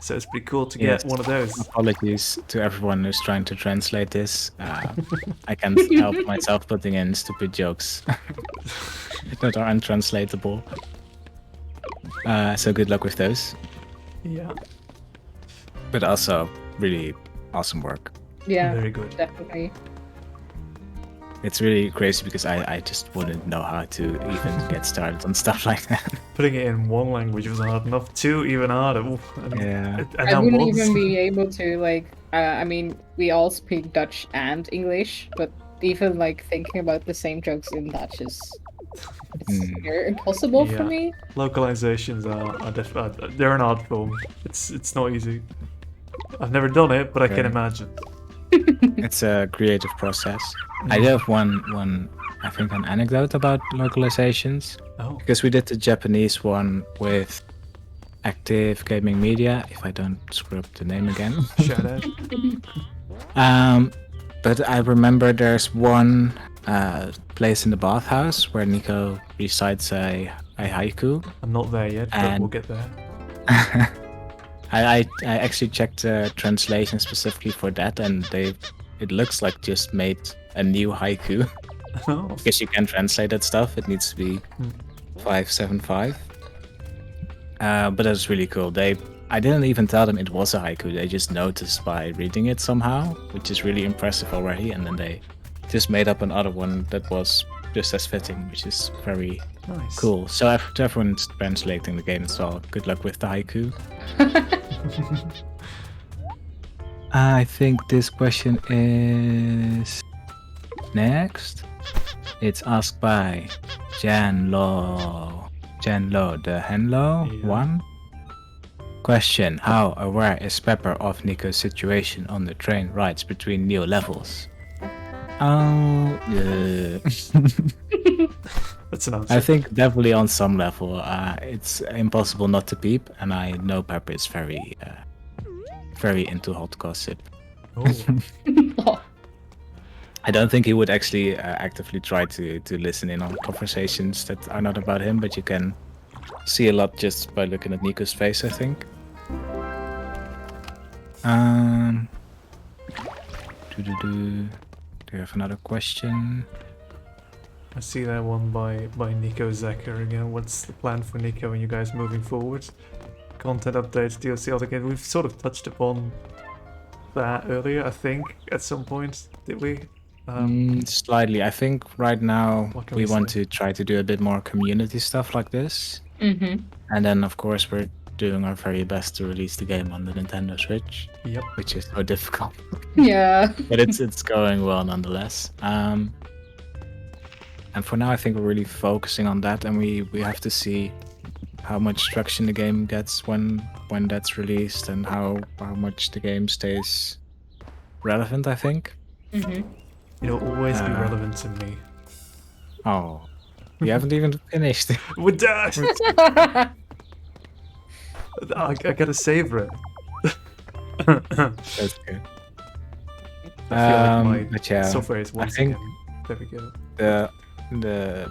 So it's pretty cool to get one of those. Apologies to everyone who's trying to translate this. I can't help myself putting in stupid jokes that are untranslatable. So good luck with those. Yeah, But also, really awesome work. Yeah, very good. definitely. It's really crazy because I just wouldn't know how to even get started on stuff like that. Putting it in one language was hard enough. Two, even harder. Oof, Yeah. And I now wouldn't mods. even be able to, like, I mean, we all speak Dutch and English, but even, like, thinking about the same jokes in Dutch is near impossible for Yeah. me. Localizations they're an art form. It's not easy. I've never done it, but I can Okay. imagine. It's a creative process. I do have one I think an anecdote about localizations. Oh, Because we did the Japanese one with Active Gaming Media, if I don't screw up the name again. shout out. But I remember there's one place in the bathhouse where Nico recites a haiku. I'm not there yet, but And- we'll get there. I actually checked the translation specifically for that, and it looks like just made a new haiku. Oh, Because you can translate that stuff, it needs to be 575. But that's really cool. I didn't even tell them it was a haiku. They just noticed by reading it somehow, which is really impressive already. And then they just made up another one that was just as fitting, which is very nice. cool. So to everyone translating the game as well, good luck with the haiku. I think this question is next. It's asked by Jan Lo, the Henlo Yeah. one. Question: how aware is Pepper of Nico's situation on the train rides between new levels? That's an answer. I think definitely on some level. It's impossible not to peep, and I know Pepper is very into hot gossip. Oh, I don't think he would actually actively try to listen in on conversations that are not about him, but you can see a lot just by looking at Nico's face, I think. Do you have another question? I see that one by Nico Zecker again. What's the plan for Nico and you guys moving forward? Content updates, DLC, other games. We've sort of touched upon that earlier, I think, at some point, did we? Slightly. I think right now What can we we want say? to try to do a bit more community stuff like this. Mm-hmm. And then, of course, we're doing our very best to release the game on the Nintendo Switch, Yep. which is so difficult. Yeah. But it's going well nonetheless. And for now, I think we're really focusing on that, and we have to see how much traction the game gets when that's released, and how much the game stays relevant, I think. Mm-hmm. It'll always be Uh, relevant to me. Oh, you haven't even finished. We're done! I gotta savor it. That's good. I feel like my But yeah, software is I once think again. There we go. the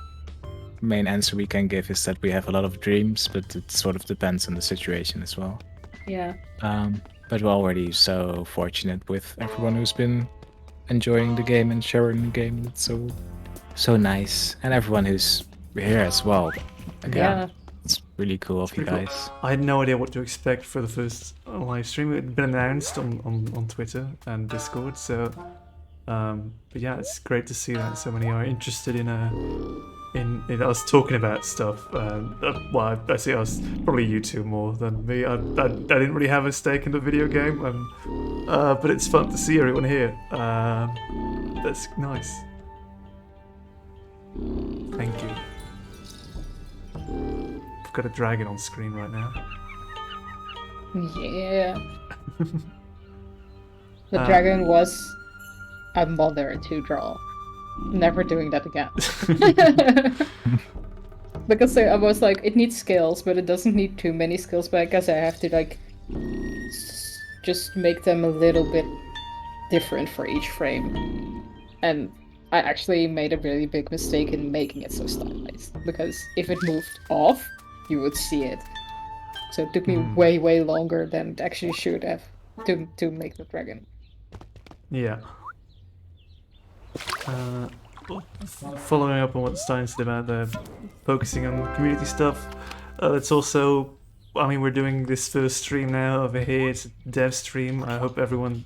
main answer we can give is that we have a lot of dreams, but it sort of depends on the situation as well. Yeah. But we're already so fortunate with everyone who's been enjoying the game and sharing the game. It's so nice, and everyone who's here as well. Yeah. It's really cool of you pretty cool. guys. I had no idea what to expect for the first live stream. It had been announced on Twitter and Discord, so but yeah, it's great to see that so many are interested in us talking about stuff. Well, I see us, probably you two more than me. I didn't really have a stake in the video game, but it's fun to see everyone here. That's nice. Thank you. I've got a dragon on screen right now. Yeah. The dragon was a mother to draw. Never doing that again. Because I was like, it needs skills, but it doesn't need too many skills. But I guess I have to like just make them a little bit different for each frame. And I actually made a really big mistake in making it so stylized. Because if it moved off, you would see it. So it took me way longer than it actually should have to make the dragon. Yeah. Following up on what Stein said about the focusing on community stuff, it's also, I mean, we're doing this first stream now over here. It's a dev stream. I hope everyone.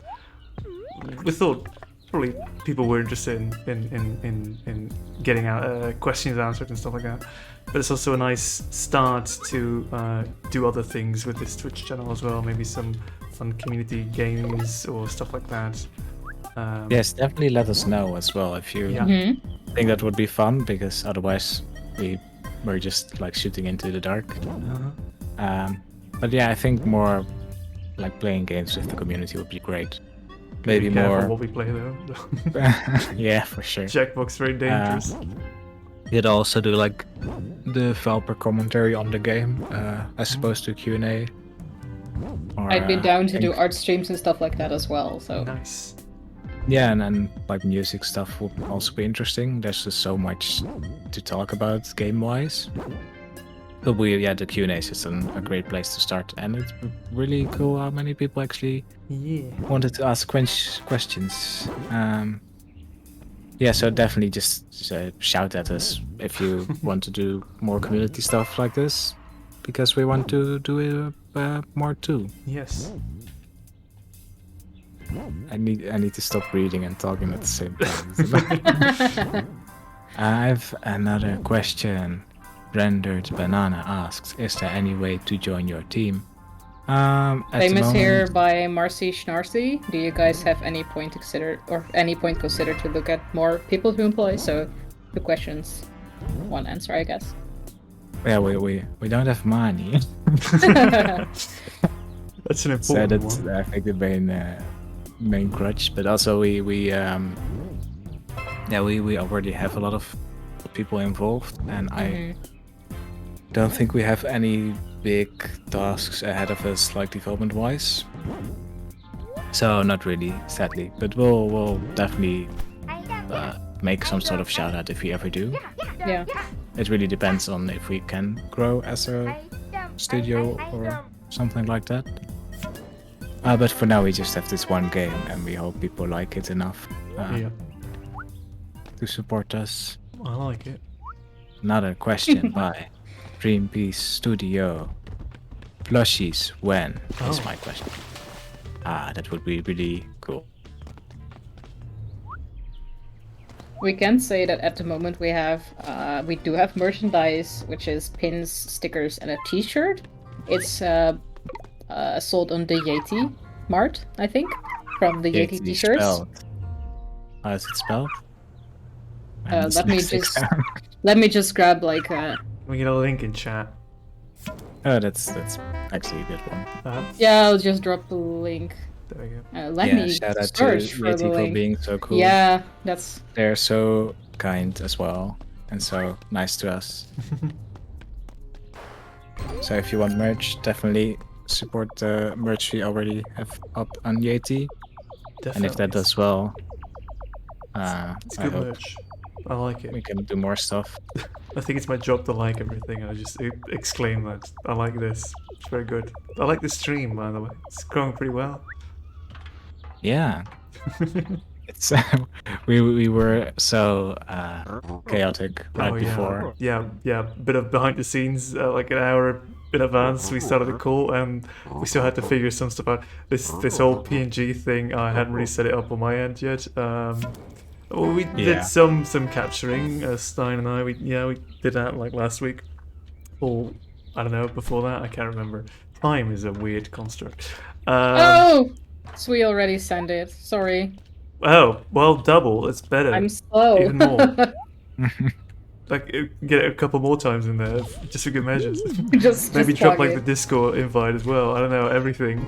We thought probably people were interested in getting out questions answered and stuff like that. But it's also a nice start to do other things with this Twitch channel as well. Maybe some fun community games or stuff like that. Yes, definitely let us know as well if you think that would be fun, because otherwise we're just like shooting into the dark. But yeah, I think more like playing games with the community would be great. Maybe be careful more. what we play though. Yeah, for sure. Checkbox very dangerous. You'd also do like the developer commentary on the game, as opposed to Q&A. I'd be down to do art streams and stuff like that as well. So Nice. Yeah, and then like music stuff would also be interesting. There's just so much to talk about game-wise. But the Q&A is just a great place to start, and it's really cool how many people actually wanted to ask questions. Yeah, so definitely just shout at us if you want to do more community stuff like this, because we want to do it more too. Yes. I need to stop reading and talking at the same time. I have another question. Rendered Banana asks, is there any way to join your team? Famous here by Marcy Schnarcy. Do you guys have any point considered to look at more people who employ? So 2 questions, 1 answer, I guess. Yeah, we don't have money. That's an important that's, one. I think the main crutch, but also we already have a lot of people involved, and I don't think we have any big tasks ahead of us, like development wise. So not really, sadly, but we'll definitely make some sort of shout out if we ever do. Yeah. It really depends on if we can grow as a studio or something like that. But for now we just have this one game, and we hope people like it enough to support us. I like it. Another question by Dream Piece Studio. Plushies when is my question. That would be really cool. We can say that at the moment we do have merchandise, which is pins, stickers, and a T-shirt. It's sold on the Yeti Mart, I think, from the Yeti T-shirts. How is it spelled? Let me just grab like. We get a link in chat. Oh, that's actually a good one. Yeah, I'll just drop the link. There we go. Let me shout out search to for Yeti the for link. being so cool. Yeah, they're so kind as well, and so nice to us. So if you want merch, definitely support the merch we already have up on Yeti. Definitely. And if that does well, It's I good hope merch. I like We it. can do more stuff. I think it's my job to like everything. I just exclaim that. I like this. It's very good. I like the stream, by the way. It's going pretty well. Yeah. It's we were so chaotic right Oh before. yeah. Bit of behind the scenes, like an hour in advance. We started the call, and we still had to figure some stuff out. This whole PNG thing, I hadn't really set it up on my end yet. Well, we did Yeah. some capturing. Stein and I, we did that like last week, or I don't know before that. I can't remember. Time is a weird construct. Oh, so we already sent it. Sorry, Oh well, double. It's better. I'm slow. Even more. Like get it a couple more times in there, just for good measures. Maybe drop plug like it. the Discord invite as well. I don't know everything.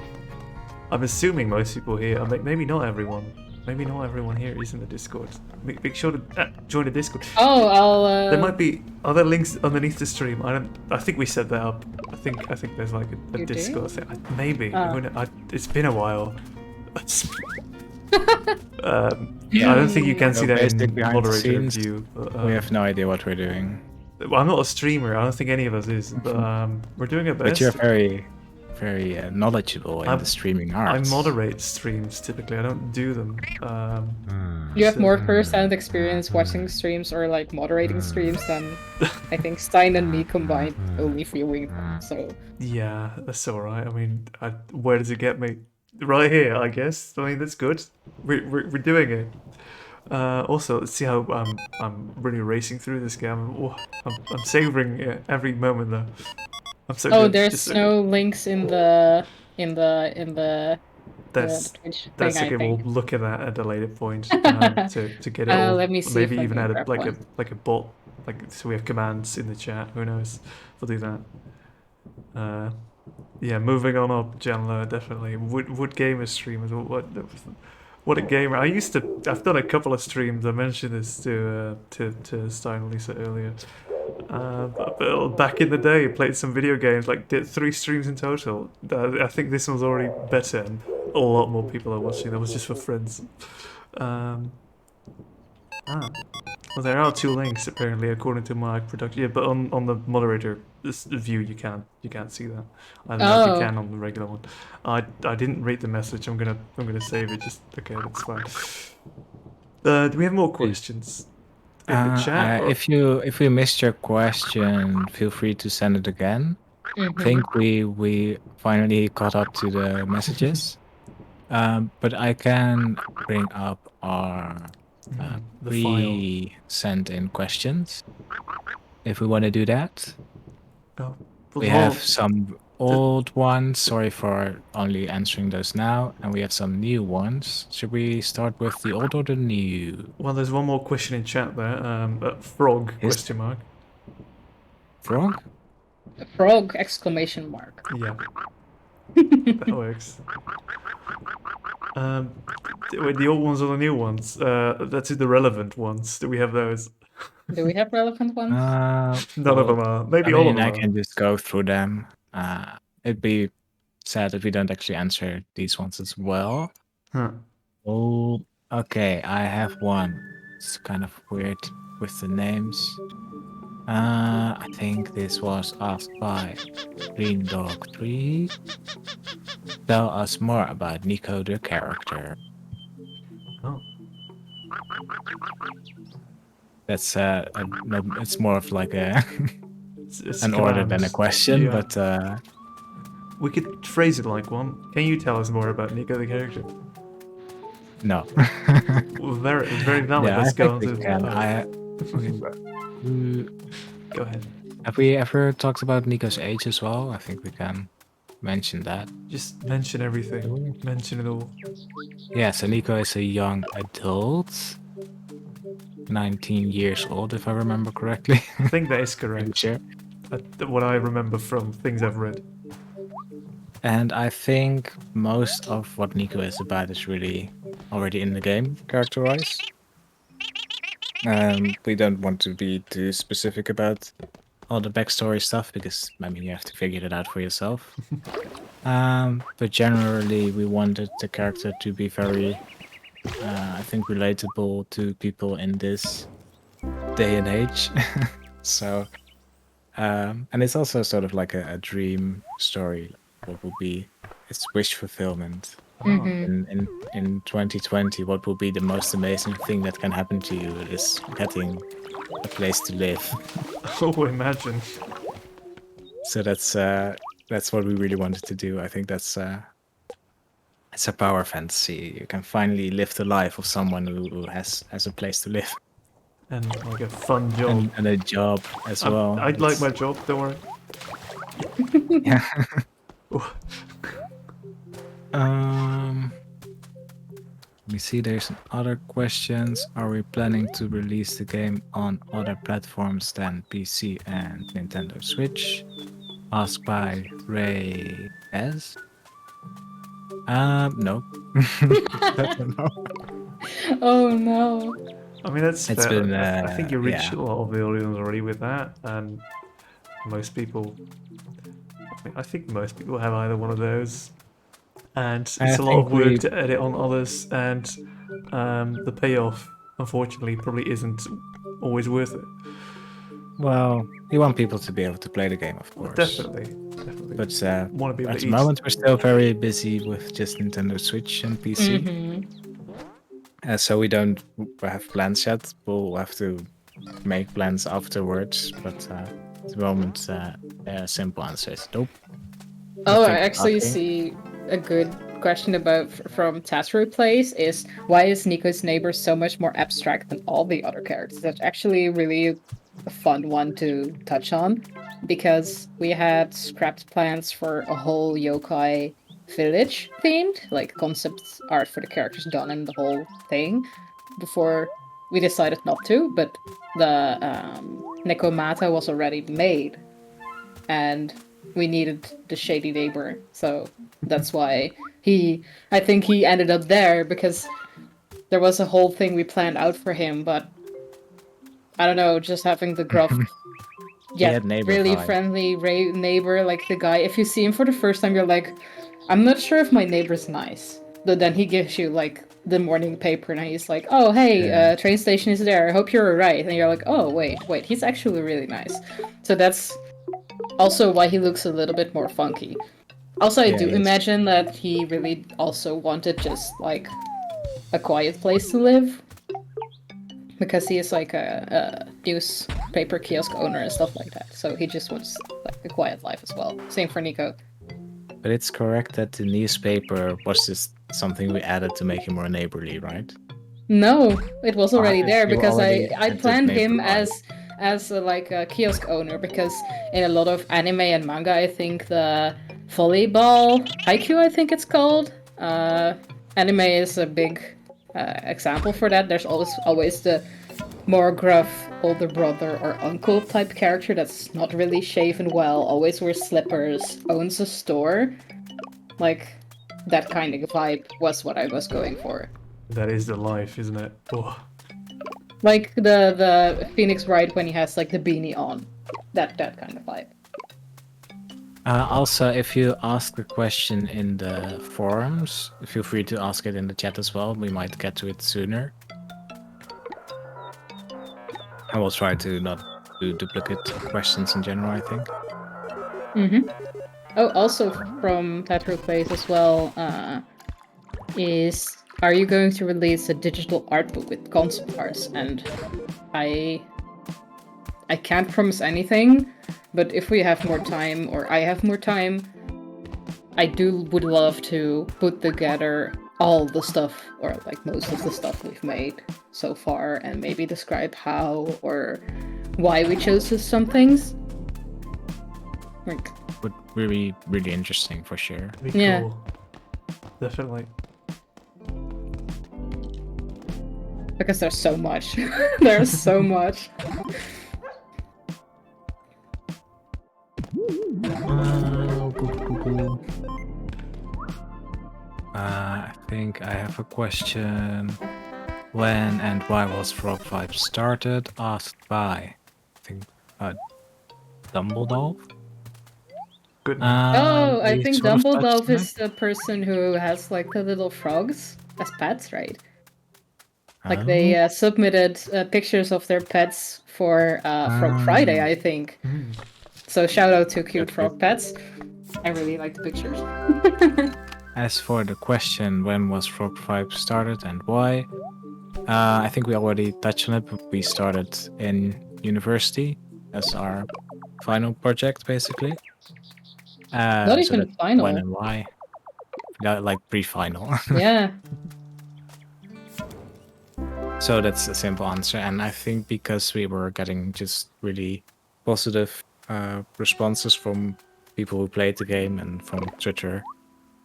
I'm assuming most people here. Maybe not everyone. Maybe not everyone here is in the Discord. Make sure to join the Discord. Oh, I'll. There might be other links underneath the stream. I think we set that up. I think there's like a You do? Discord thing. Maybe. Oh. It's been a while. Yeah. I don't think you can see that basic in behind the moderator scenes. view. But, We have no idea what we're doing. well, I'm not a streamer. I don't think any of us is. But we're doing our best. But you're very, very knowledgeable in I'm- the streaming I arts. moderate streams typically. I don't do them. You have so- more first-hand experience watching streams or like moderating streams than I think Stein and me combined, only viewing them. So Yeah, that's all right. I mean, where does it get me? Right here, I guess. I mean, that's good. We're doing it. Also, let's see how I'm really racing through this game. Oh, I'm savoring every moment though. I'm so oh, good. there's Just so no good. links in the That's Twitch that's thing, I okay. We'll think. look at that at a later point to get it all. Let me see Maybe if I even can add grab like one. a bot, like so we have commands in the chat. Who knows? We'll do that. Yeah, moving on up, Janlo, definitely. Wood gamer streamers. What a gamer! I've done a couple of streams. I mentioned this to Stein and Lisa earlier. But back in the day, played some video games. Like did 3 streams in total. I think this one's already better, and a lot more people are watching. That was just for friends. Well, there are 2 links apparently, according to my production. Yeah, but on the moderator view, you can't see that. I don't know if you Oh. can on the regular one. I didn't read the message. I'm gonna save it. Just okay, that's fine. Do we have more questions in the chat? or- If we missed your question, feel free to send it again. I think we finally caught up to the messages. But I can bring up our the file. pre-sent in questions if we want to do that. Oh, We well, have some old ones. Sorry for only answering those now, and we have some new ones. Should we start with the old or the new? well, there's one more question in chat there. Frog Is- question mark. Frog? Frog exclamation mark. Yeah, that works. Wait, the old ones or the new ones? That's the relevant ones. Do we have those? Do we have relevant ones? None of them are. Maybe I all mean, of them I are. can just go through them. It'd be sad if we don't actually answer these ones as well. Huh. Oh, okay. I have one. It's kind of weird with the names. I think this was asked by Green Dog 3. Tell us more about Nico the character. Oh. That's it's more of like a It's an order than a commands. question, Yeah. but We could phrase it like one. Can you tell us more about Nico the character? no. Very valid. Yeah, Let's I go think on we to. can. Go ahead. Have we ever talked about Nico's age as well? I think we can mention that. Just mention everything. Mention it all. Yeah, so Nico is a young adult. 19 years old, if I remember correctly. I think that is correct. Sure. What I remember from things I've read. And I think most of what Nico is about is really already in the game, character-wise. We don't want to be too specific about all the backstory stuff because, I mean, you have to figure it out for yourself. But generally, we wanted the character to be very, I think, relatable to people in this day and age. So, and it's also sort of like a dream story. What would be its wish fulfillment in 2020? What will be the most amazing thing that can happen to you is getting a place to live. Oh, imagine. So that's what we really wanted to do. I think that's it's a power fantasy. You can finally live the life of someone who has a place to live And like a fun job. and a job as well. I'd like my job, don't worry. Yeah. Oh, Let me see. There's some other questions. Are we planning to release the game on other platforms than PC and Nintendo Switch? Asked by Ray S. No. I don't know. Oh no. I mean, that's It's fair. been, I think you reached yeah. a lot of the audience already with that, and most people. I think most people have either one of those, and it's a lot of work to edit on others, and the payoff, unfortunately, probably isn't always worth it. Well, we want people to be able to play the game, of course. Definitely. But Want to be able at to the eat. moment, we're still very busy with just Nintendo Switch and PC. So we don't have plans yet. We'll have to make plans afterwards. But at the moment, simple answer is nope. Oh, I Nothing actually shocking. see a good question about from Tattoo Plays is why is Nico's neighbor so much more abstract than all the other characters? That's actually really a fun one to touch on because we had scrapped plans for a whole yokai village themed, like concept art for the characters done and the whole thing before we decided not to, but the Nekomata was already made and we needed the shady neighbor, so that's why I think he ended up there because there was a whole thing we planned out for him, but I don't know, just having the gruff, had neighbor really vibe. friendly neighbor, like the guy. If you see him for the first time, you're like, I'm not sure if my neighbor's nice. But then he gives you like the morning paper, and he's like, "Oh, hey, Yeah. train station is there. I hope you're alright." And you're like, "Oh, wait, he's actually really nice." So that's also why he looks a little bit more funky. Also, I Yeah, do yes. imagine that he really also wanted just like a quiet place to live. Because he is like a newspaper kiosk owner and stuff like that. So he just wants like a quiet life as well. Same for Nico. But it's correct that the newspaper was just something we added to make him more neighborly, right? No, it was already Or there you because already I had the planned him neighbor as like a kiosk owner because in a lot of anime and manga I think the volleyball haiku I think it's called anime is a big example for that. There's always the more gruff older brother or uncle type character that's not really shaven well, always wears slippers, owns a store. Like that kind of vibe was what I was going for. That is the life, isn't it? Oh. Like the Phoenix Wright when he has like the beanie on. That kind of vibe. Also, if you ask a question in the forums, feel free to ask it in the chat as well. We might get to it sooner. I will try to not do duplicate questions in general, I think. Oh, also from Tattoo Plays as well, is are you going to release a digital art book with concept arts? And I can't promise anything, but if we have more time or I have more time, I would love to put together all the stuff or like most of the stuff we've made so far and maybe describe how or why we chose some things. Like Would be really interesting for sure. Be cool. Yeah. Definitely. because there's so much. There's so much. I think I have a question. When and why was Frog 5 started? Asked by, I think, Dumbledore? Good. Oh, I we think sort of touched Dumbledore on is the person who has like the little frogs as pets, right? Like they submitted pictures of their pets for Frog Friday, I think. So shout out to Cute Frog Pets. I really like the pictures. As for the question, when was Frog 5 started and why? I think we already touched on it, but we started in university as our final project, basically. Not even that's final. when and why. Like pre-final. Yeah. So that's a simple answer, and I think because we were getting just really positive responses from people who played the game and from Twitter,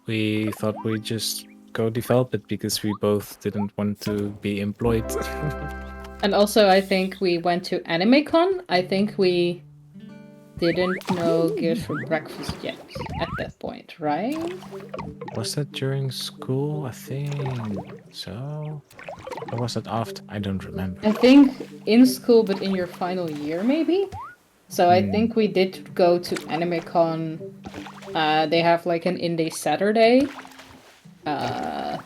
we thought we'd just go develop it because we both didn't want to be employed. And also, I think we went to AnimeCon. I think we didn't know Gears for Breakfast yet at that point, right? Was that during school? I think so. Or was that after? I don't remember. I think in school, but in your final year, maybe? So I think we did go to AnimeCon. They have like an indie Saturday. I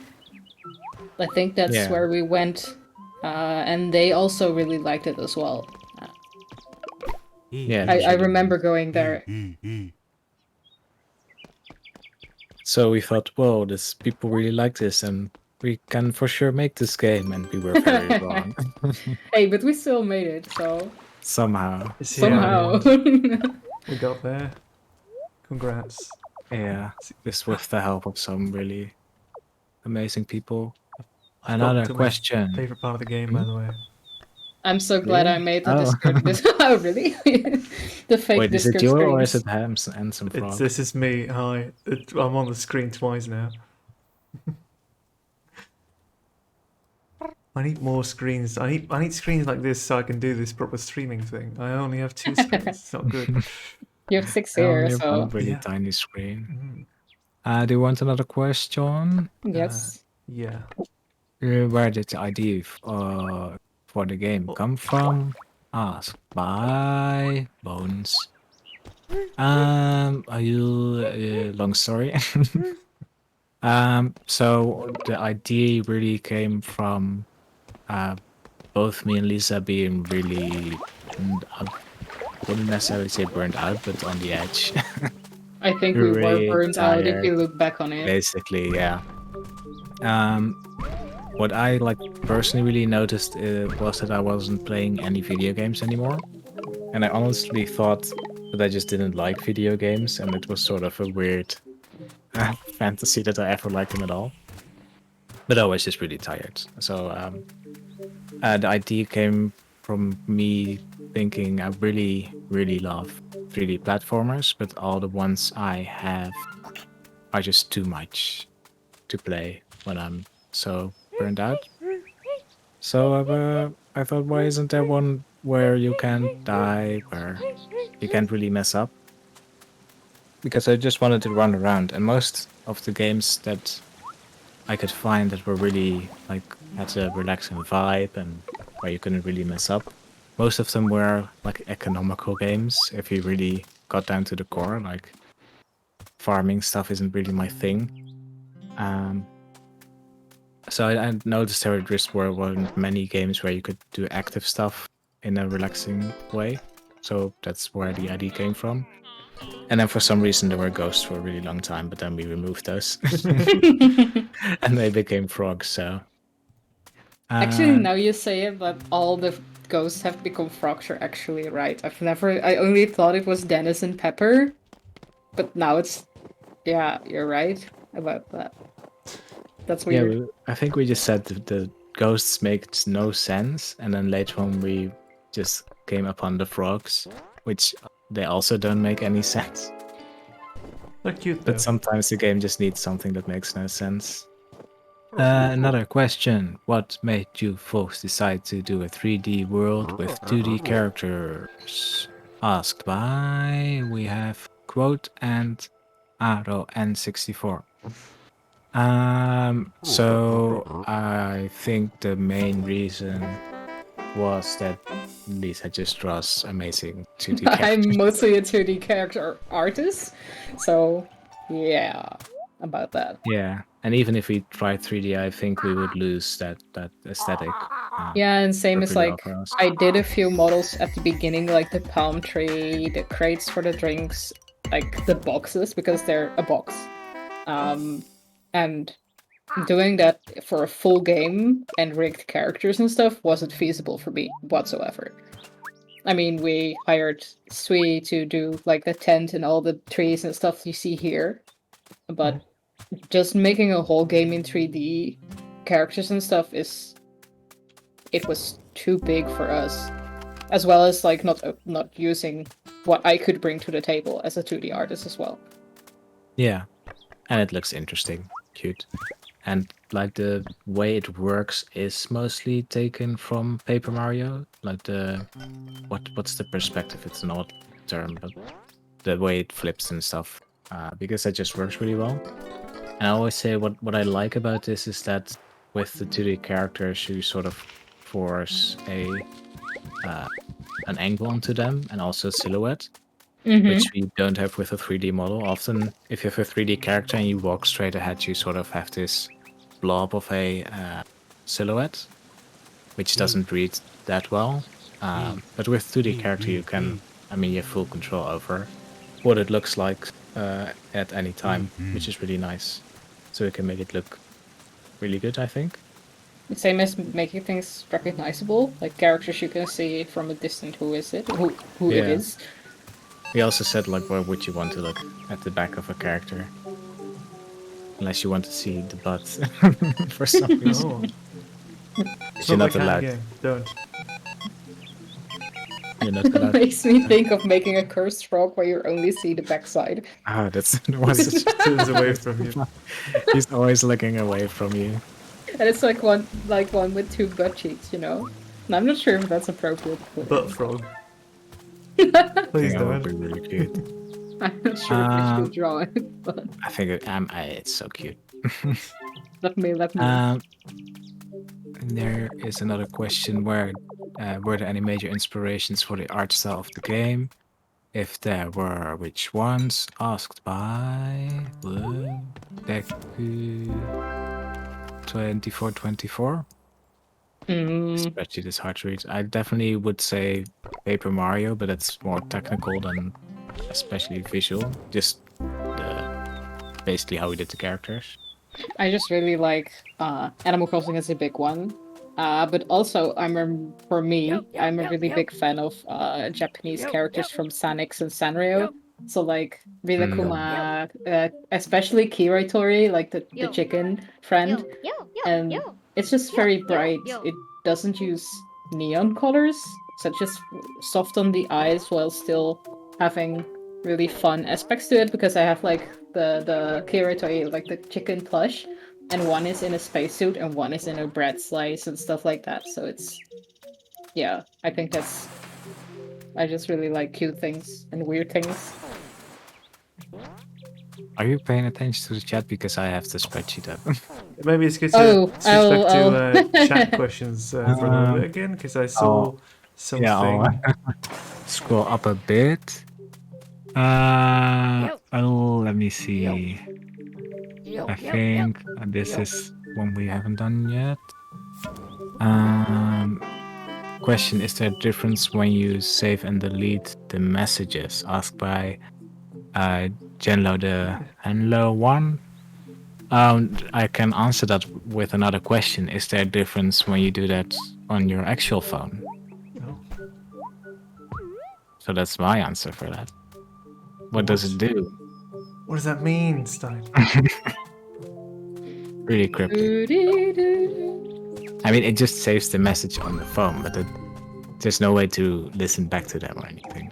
think that's where we went. And they also really liked it as well. Yeah, I remember going there. So we thought, whoa, this people really like this, and we can for sure make this game, and we were very wrong. Hey, but we still made it, so Somehow. It's here, somehow. we got there. Congrats. Yeah, just with the help of some really amazing people. Got Another to my question. Favorite part of the game, by the way. I'm so glad I made the Oh. Discord. Oh, really? The fake Wait, is Discord it you or is screens. it Hams and some frog? This is me. Hi. I'm on the screen twice now. I need more screens. I need screens like this so I can do this proper streaming thing. I only have 2 screens. It's not good. You have 6 Oh, here, you have so a really Yeah. tiny screen. Mm. Do you want another question? yes. Yeah. Where did the idea for the game come from? Asked by Bones. Are you long story? So the idea really came from both me and Lisa being really, I wouldn't necessarily say burned out, but on the edge. I think we were Really burned out if tired. you look back on it. Basically, yeah. What I like personally really noticed was that I wasn't playing any video games anymore, and I honestly thought that I just didn't like video games, and it was sort of a weird fantasy that I ever liked them at all. But I was just really tired. So the idea came from me thinking I really, really love 3D platformers, but all the ones I have are just too much to play when I'm so burned out. So I thought, why isn't there one where you can't die, where you can't really mess up? Because I just wanted to run around, and most of the games that I could find that were really like had a relaxing vibe and where you couldn't really mess up, most of them were like economical games. If you really got down to the core, like farming stuff isn't really my thing. So I noticed there just weren't many games where you could do active stuff in a relaxing way. So that's where the idea came from. And then for some reason there were ghosts for a really long time, but then we removed those. And they became frogs, so... Actually, now you say it, but all the ghosts have become frogs, you're actually right. I only thought it was Dennis and Pepper, but now it's... Yeah, you're right about that. That's weird. Yeah, I think we just said the ghosts make no sense, and then later on we just came upon the frogs, which they also don't make any sense. They're cute, though. But sometimes the game just needs something that makes no sense. Another question. What made you folks decide to do a 3D world with 2D characters? Asked by... We have Quote and AroN64. So I think the main reason was that Lisa just draws amazing 2D characters. I'm mostly a 2D character artist, so yeah, about that. Yeah, And even if we tried 3D, I think we would lose that aesthetic. Yeah, and same worked as really like well for us. I did a few models at the beginning, like the palm tree, the crates for the drinks, like the boxes because they're a box. And doing that for a full game and rigged characters and stuff wasn't feasible for me whatsoever. I mean, we hired Sui to do like the tent and all the trees and stuff you see here, but just making a whole game in 3D characters and stuff it was too big for us, as well as like not using what I could bring to the table as a 2D artist as well. Yeah, and it looks interesting, cute, and like the way it works is mostly taken from Paper Mario. Like the what's the perspective? It's an odd term, but the way it flips and stuff, because that just works really well. And I always say what I like about this is that with the 2D characters, you sort of force an angle onto them and also silhouette, which we don't have with a 3D model. Often, if you have a 3D character and you walk straight ahead, you sort of have this blob of a silhouette, which doesn't read that well. But with 2D character, you can, you have full control over what it looks like at any time, which is really nice. So you can make it look really good, I think. Same as making things recognizable, like characters you can see from a distance who is it, who it Yeah. is. We also said, like, where would you want to look at the back of a character? Unless you want to see the butt for some reason. No. It's You're not not that allowed. game. Don't. You're not allowed. Makes me think of making a cursed frog where you only see the backside. Ah, that's was it. Turns away from you. He's always looking away from you. And it's like one with two butt cheeks, you know? And I'm not sure if that's appropriate. But Butt frog. I Please think that would don't. be really cute. I'm not sure if we should draw it, but I think it's so cute. let me. There is another question: were there any major inspirations for the art style of the game? If there were, which ones? Asked by Deku 2424. Spreadsheet is hard to read. I definitely would say Paper Mario, but it's more technical than especially visual. Just basically how we did the characters. I just really like Animal Crossing is a big one. But also, for me, I'm a really big fan of Japanese characters from Sanix and Sanrio. So like Rilakuma, especially Kirai Tori, like the chicken friend. And it's just very bright. It doesn't use neon colors, so it's just soft on the eyes while still having really fun aspects to it, because I have like the Kirai Tori, like the chicken plush, and one is in a spacesuit and one is in a bread slice and stuff like that. So it's, yeah, I think I just really like cute things and weird things. Are you paying attention to the chat? Because I have the spreadsheet up. Maybe it's good to switch back I'll- to chat questions for a little bit again, because I saw something. Yeah, I'll scroll up a bit. Let me see. I think this is one we haven't done yet. Question: is there a difference when you save and delete the messages? Asked by Genlo the Henlo one. I can answer that with another question. Is there a difference when you do that on your actual phone? No. So that's my answer for that. What does it do? What does that mean, Stein? Really cryptic. I mean, it just saves the message on the phone, but there's no way to listen back to them or anything.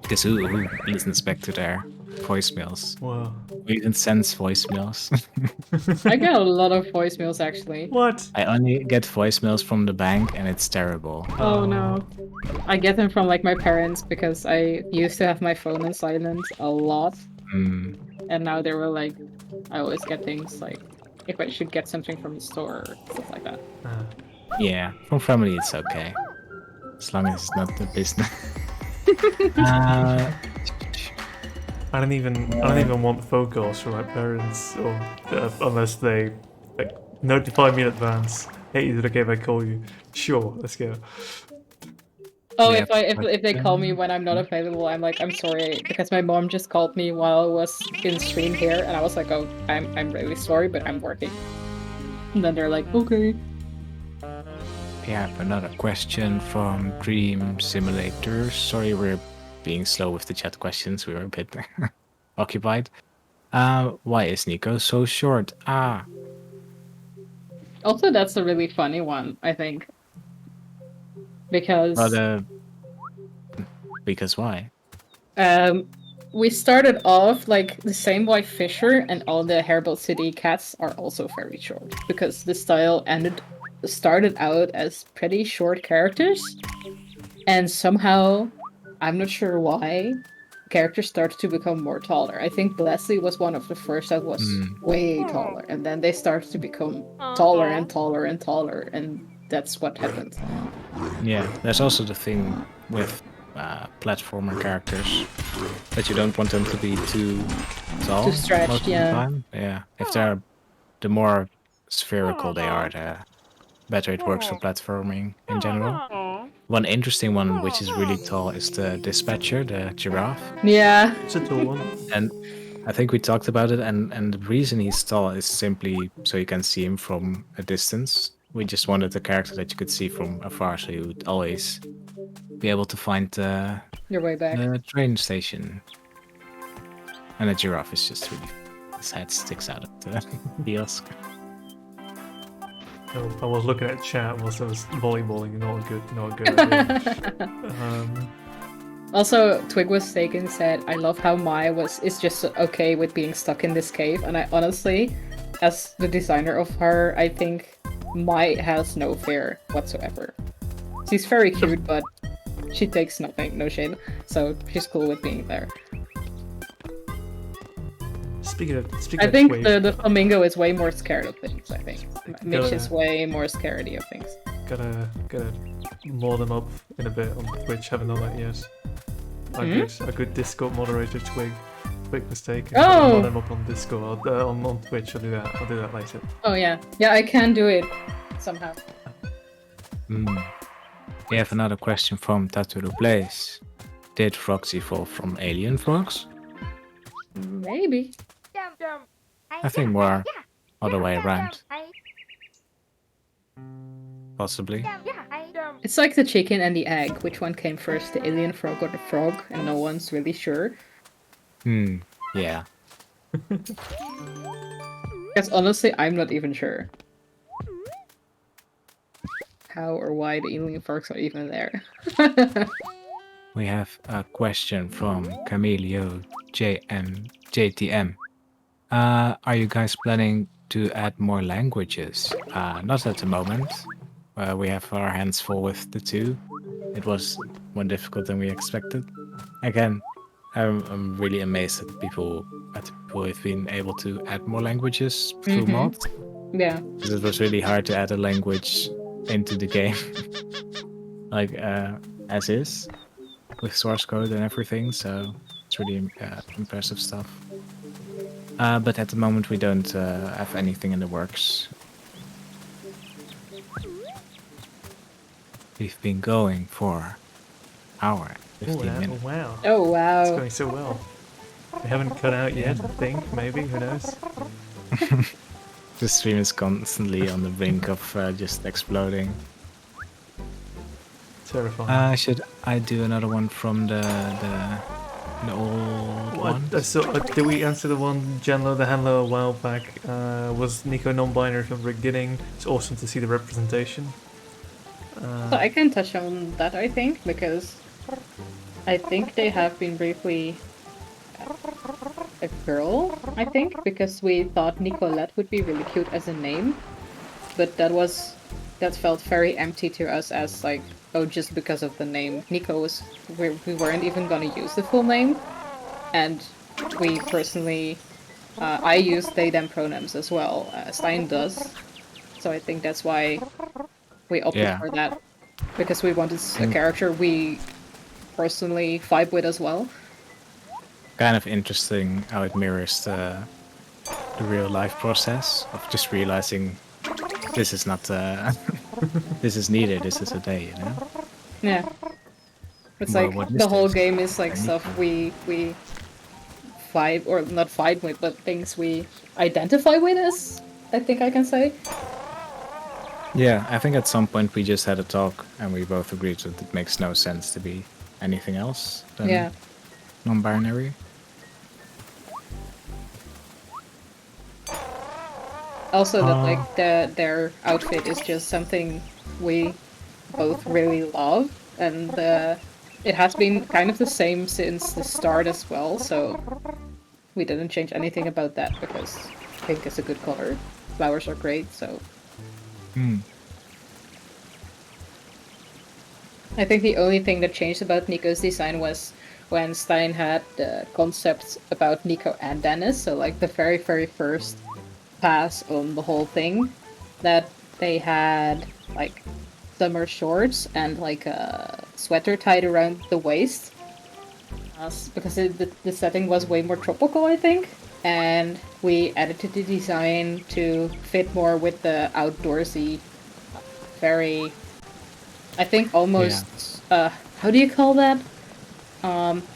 Because who listens back to their voicemails? Wow. Who even sends voicemails? I get a lot of voicemails actually. What? I only get voicemails from the bank, and it's terrible. Oh no. I get them from like my parents because I used to have my phone on silent a lot. And now they were like, I always get things like if I should get something from the store or stuff like that. Yeah, from family it's okay. As long as it's not the business. I don't even want phone calls from my parents, or unless they like notify me in advance. Hey, is it okay if I call you? Sure, let's go. Oh, Yeah, if they call me when I'm not available, I'm like, I'm sorry, because my mom just called me while I was in stream here, and I was like, oh, I'm really sorry, but I'm working. And then they're like, okay. We have another question from Dream Simulator. Sorry, we're being slow with the chat questions. We were a bit occupied. Why is Nico so short? Also, that's a really funny one, I think. Because Because why? we started off like the same white Fisher, and all the Hairball City cats are also very short because the style started out as pretty short characters, and somehow, I'm not sure why, characters started to become more taller. I think Leslie was one of the first that was way taller, and then they started to become taller and taller and taller, and that's what happened. Yeah, there's also the thing with platformer characters that you don't want them to be too tall Too stretched, most of the yeah. time. Yeah, if the more spherical they are, the better it works for platforming in general. One interesting one, which is really tall, is the dispatcher, the giraffe. Yeah. It's a tall one. And I think we talked about it, and the reason he's tall is simply so you can see him from a distance. We just wanted a character that you could see from afar, so you would always be able to find Your way back. the train station. And a giraffe is just really, his head sticks out of the kiosk. I was looking at chat whilst I was volleyballing. Not a good idea. Also, Twig was taken said, I love how Mai is just okay with being stuck in this cave, and I honestly, as the designer of her, I think Mai has no fear whatsoever. She's very cute, but she takes nothing, no shade, so she's cool with being there. Speaking of I think Twig, the flamingo is way more scared of things, I think. Mitch is way more scaredy of things. gotta more them up in a bit on Twitch. Haven't done that yet. A good Discord moderator, Twig. Quick mistake. Oh! More them up on Discord. On Twitch. I'll do that later. Oh yeah. Yeah, I can do it somehow. We have another question from Taturu Place. Did frogs evolve from alien frogs? Maybe. I think more other way around. Possibly. It's like the chicken and the egg. Which one came first, the alien frog or the frog? And no one's really sure. Yeah. Because honestly, I'm not even sure. How or why the alien frogs are even there. We have a question from Camilio JTM. Are you guys planning to add more languages? Not at the moment. We have our hands full with the two. It was more difficult than we expected. Again, I'm really amazed at people who've been able to add more languages through mods. Yeah. Because it was really hard to add a language into the game, like as is, with source code and everything. So it's really impressive stuff. But at the moment we don't have anything in the works. We've been going for an hour, 15 minutes. Oh wow. Oh wow. It's going so well. We haven't cut out yet, I think. Maybe, who knows? The stream is constantly on the brink of just exploding. Terrifying. Should I do another one from the old one? Did we answer the one Janlo the Handler a while back? Was Nico non-binary from the beginning? It's awesome to see the representation. So I can touch on that, I think, because I think they have been briefly a girl, I think, because we thought Nicolette would be really cute as a name, but that felt very empty to us as like, oh, just because of the name. Nico we weren't even gonna use the full name, and we personally, I use they them pronouns as well. Stein does, so I think that's why we opted for that, because we wanted a character we personally vibe with as well. kind of interesting how it mirrors the real life process of just realizing this is not this is needed. This is a day, you know. Yeah. It's Well, like what is the whole this? game is like I stuff need we fight or not fight with, but things we identify with as I think I can say. Yeah, I think at some point we just had a talk and we both agreed that it makes no sense to be anything else than Yeah. non-binary. Also that like their outfit is just something we both really love, and it has been kind of the same since the start as well, so we didn't change anything about that because pink is a good color. Flowers are great, so Hmm. I think the only thing that changed about Nico's design was when Stein had the concepts about Nico and Dennis, so like the very, very first pass on the whole thing, that they had like summer shorts and like a sweater tied around the waist. Because the setting was way more tropical, I think. And we edited the design to fit more with the outdoorsy, very, I think almost, how do you call that?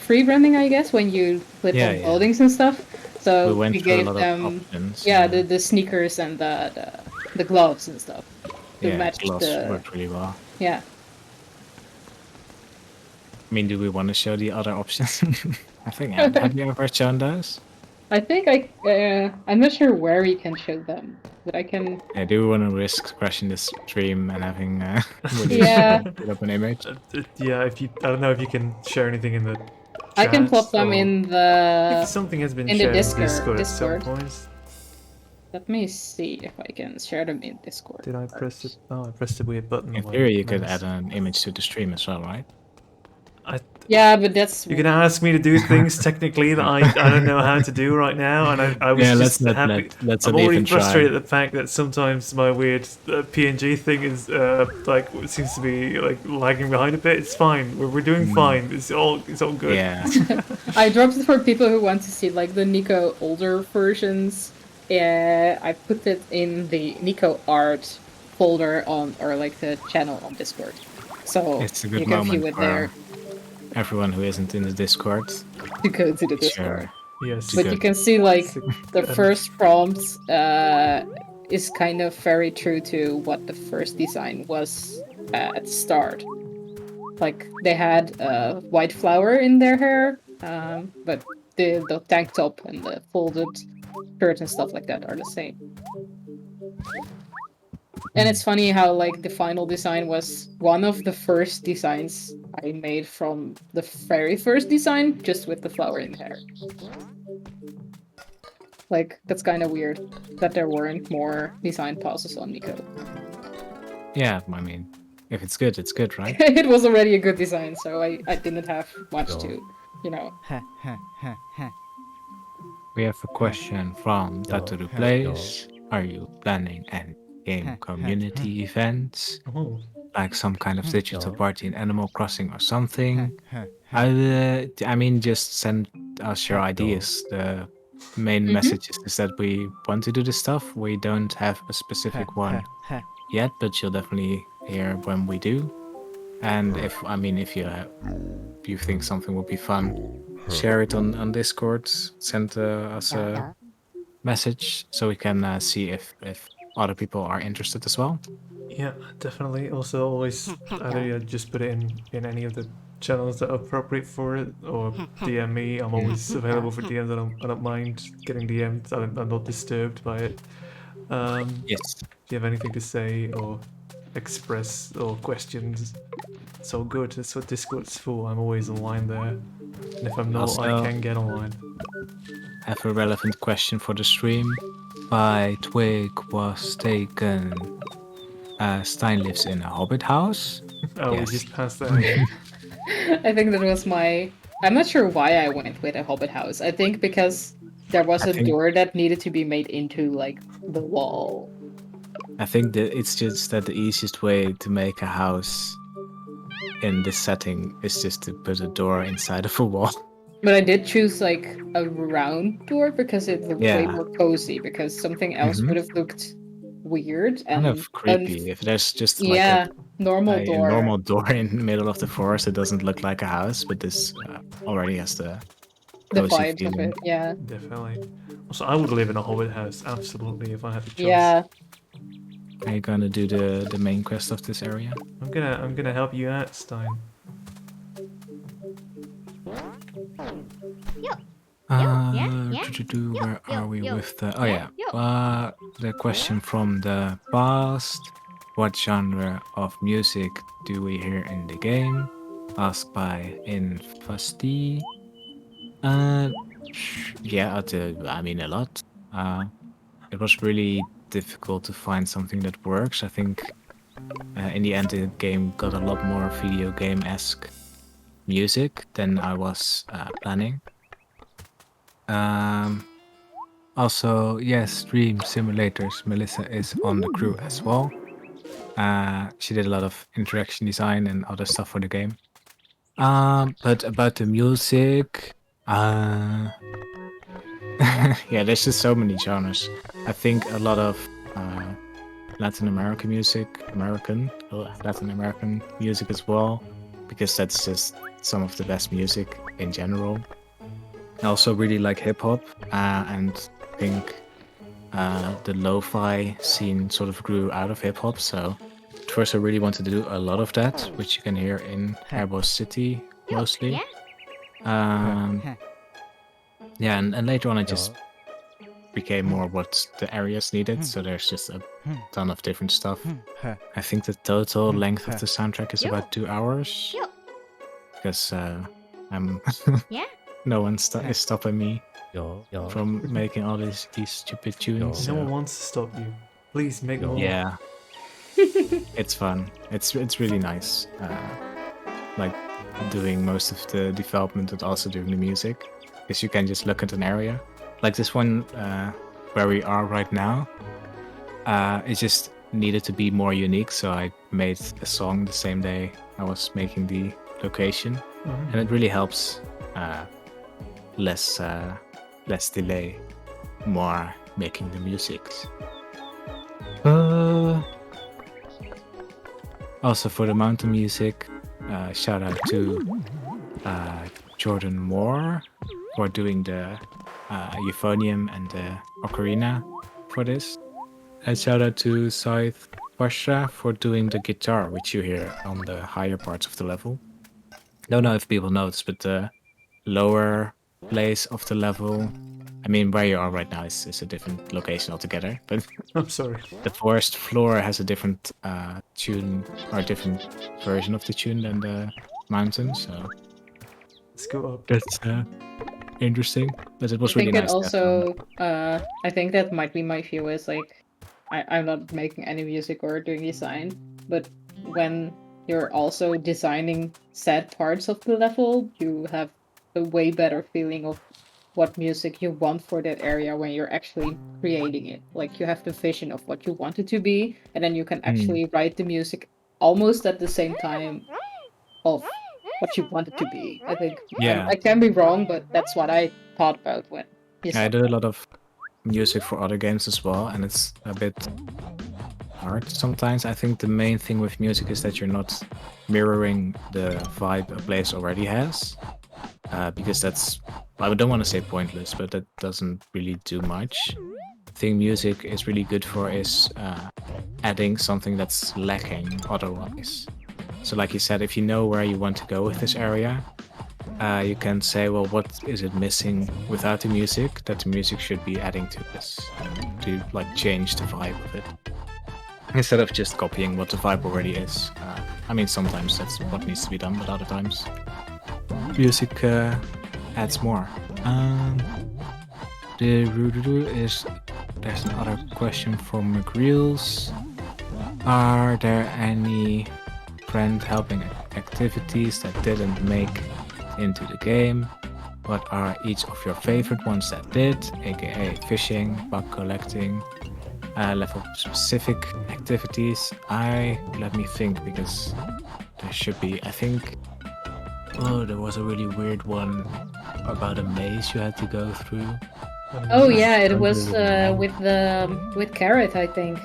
Free running, I guess, when you clip Yeah, on yeah. buildings and stuff. So We went we through a gave lot of them, options. yeah, the sneakers and the gloves and stuff to Yeah, match gloss the, worked really well. yeah. I mean, do we want to show the other options? I think, have you ever shown those? I think I'm not sure where we can show them, but I can. Yeah, do we want to risk crashing the stream and having when you Yeah. put up an image? Yeah, if you, I don't know if you can share anything in the I chat. can plop them or in if the something has been in the shared in Discord. Discord at some point. Let me see if I can share them in Discord. Did I press it? Oh, I pressed a weird button In on my theory, you could mouse. add an image to the stream as well, right? Yeah, but that's You can ask me to do things technically that I don't know how to do right now, and I was Yeah, just let's happy. let's I'm not already even frustrated try. at the fact that sometimes my weird PNG thing is like seems to be like lagging behind a bit. It's fine. We're doing fine. It's all good. Yeah, I dropped it for people who want to see like the Nico older versions. Yeah, I put it in the Nico art folder on or like the channel on Discord. So it's a you good can view moment it there for everyone who isn't in the Discord. to go to the Sure. Discord. Yes. But you can see like It's the first prompt is kind of very true to what the first design was at the start. Like they had a white flower in their hair, but the tank top and the folded shirt and stuff like that are the same. And it's funny how like the final design was one of the first designs I made from the very first design, just with the flower in the hair. Like, that's kind of weird that there weren't more design passes on Nico. Yeah, I mean, if it's good, right? It was already a good design, so I didn't have much to, you know. We have a question from Tattoo Place. Are you planning any game community events? Oh. Like some kind of digital party in Animal Crossing or something? I mean, just send us your ideas. The main message is that we want to do this stuff. We don't have a specific one yet, but you'll definitely hear when we do. And if you think something would be fun, share it on Discord. Send us a message so we can see if other people are interested as well. Yeah, definitely. Also, always either just put it in any of the channels that are appropriate for it, or DM me. I'm always available for DMs. I don't mind getting DM'd. I'm not disturbed by it. Yes. If you have anything to say or express or questions, it's all good. That's what Discord's for. I'm always online there. And if I'm not, I Also- can get online. Have a relevant question for the stream. By Twig was taken. Stein lives in a hobbit house. Oh, Yes. we just passed that. Yeah. I think that was my. I'm not sure why I went with a hobbit house. I think because there was I a think- door that needed to be made into like the wall. I think that it's just that the easiest way to make a house in this setting is just to put a door inside of a wall. But I did choose like a round door because it looked way Yeah. more cozy. Because something else Mhm. would have looked weird Kind and of creepy. If there's just like yeah, normal a door. normal door in the middle of the forest, it doesn't look like a house, but this already has the The cozy vibes of feeling. it, yeah. Definitely. Also, I would live in a hobbit house, absolutely, if I had the choice. Yeah. Are you gonna do the main quest of this area? I'm gonna help you out, Stein. Where are we with the... Oh yeah, the question from the past. What genre of music do we hear in the game? Asked by Infasti. Yeah, I mean a lot. It was really difficult to find something that works. I think in the end the game got a lot more video game-esque music than I was planning. Also, yes, Dream Simulators. Melissa is on the crew as well. She did a lot of interaction design and other stuff for the game. But about the music, yeah, there's just so many genres. I think a lot of Latin American music, Latin American music as well, because that's just some of the best music in general. I also really like hip hop, and think the lo-fi scene sort of grew out of hip hop. So at first, I really wanted to do a lot of that, which you can hear in Hairball City mostly. Yeah, and later on, I just became more what the areas needed. So there's just a ton of different stuff. I think the total length of the soundtrack is about 2 hours, because I'm no one is stopping me from making all these stupid tunes. No one So wants to stop you. Please make more. yeah, it's fun. It's really nice. Like doing most of the development and also doing the music, because you can just look at an area like this one where we are right now. It just needed to be more unique, so I made a song the same day I was making the location, and it really helps. Less delay, more making the music. Also for the mountain music, shout out to Jordan Moore for doing the euphonium and the ocarina for this. And shout out to Scythe Pasha for doing the guitar, which you hear on the higher parts of the level. Don't know if people notice, but the lower place of the level, I mean, where you are right now is a different location altogether, but I'm sorry. the forest floor has a different tune, or a different version of the tune than the mountain, so Let's go up. that's interesting. But it was I really think it nice. also, I think that might be my view is like, I'm not making any music or doing design, but when you're also designing set parts of the level, you have a way better feeling of what music you want for that area when you're actually creating it. Like you have the vision of what you want it to be, and then you can actually write the music almost at the same time of what you want it to be. I think Yeah. I can be wrong, but that's what I thought about when you I said do a lot of music for other games as well, and it's a bit hard sometimes. I think the main thing with music is that you're not mirroring the vibe a place already has, because that's, I don't want to say pointless, but that doesn't really do much. The thing music is really good for is adding something that's lacking otherwise. So like you said, if you know where you want to go with this area, you can say, well, what is it missing without the music that the music should be adding to this, to like change the vibe of it, instead of just copying what the vibe already is. I mean, sometimes that's what needs to be done, but other times music adds more. There's another question from McReels. Are there any friend helping activities that didn't make into the game? What are each of your favorite ones that did, aka fishing, bug collecting, level specific activities? Let me think, because there should be, I think Oh, there was a really weird one about a maze you had to go through. Oh yeah, it Don't was really remember. with Carrot, I think.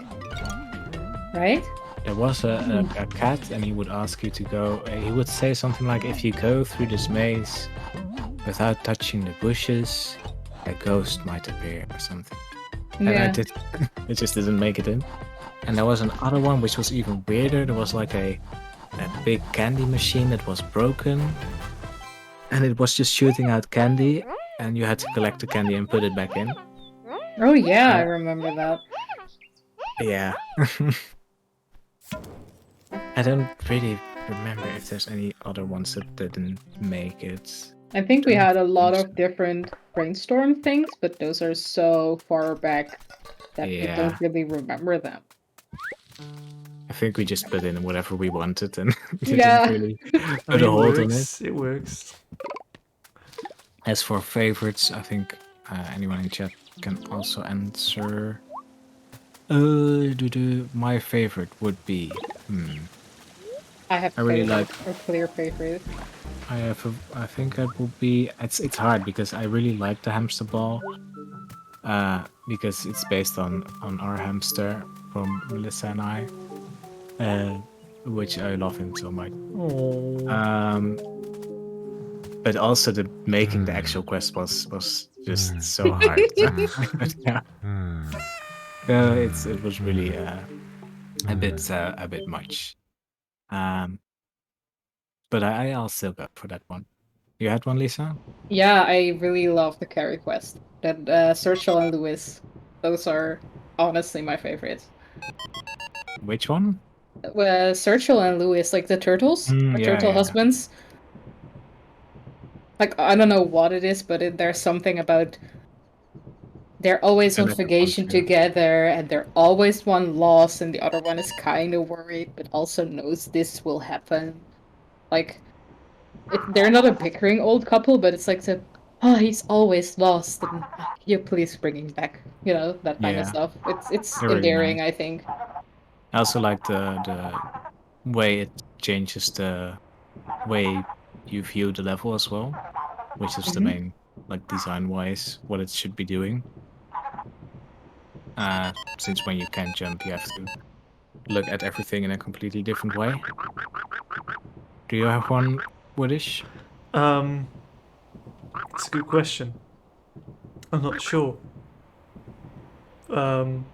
Right? There was a cat, and he would ask you to go. He would say something like, "If you go through this maze without touching the bushes, a ghost might appear," or something. And I Yeah. did. It just didn't make it in. And there was another one which was even weirder. There was like a big candy machine that was broken, and it was just shooting out candy, and you had to collect the candy and put it back in. Oh yeah, I Uh, remember that. Yeah. I don't really remember if there's any other ones that didn't make it. I think we Don't had a lot think of different brainstorm things, but those are so far back that we Yeah. don't really remember them. I think we just put in whatever we wanted and didn't Yeah. really I put mean, a hold on it. It works. As for favorites, I think anyone in chat can also answer. My favorite would be. I have I really favorite, a clear favorite. I think that would be. It's hard because I really like the hamster ball. Because it's based on our hamster from Melissa and I, which I love him so much. Oh. But also the making the actual quest was just so hard. Yeah. It was really a bit much. But I'll still go for that one. You had one, Lisa? Yeah, I really love the carry quest. That Sergio and Lewis, those are honestly my favorites. Which one? Sergio and Lewis, like the turtles, the Yeah, turtle yeah. husbands. Like I don't know what it is, but there's something about they're always I on like that one vacation too. together, and they're always one lost, and the other one is kind of worried, but also knows this will happen. Like, they're not a bickering old couple, but it's like he's always lost, and you please bring him back. You know, that kind of Yeah, stuff. It's they're really endearing, nice. I think. I also like the way it changes the way you view the level as well, which is the Mhm. main, like design-wise, what it should be doing. Since when you can't jump, you have to look at everything in a completely different way. Do you have one, Woodish? It's a good question. I'm not sure. I'm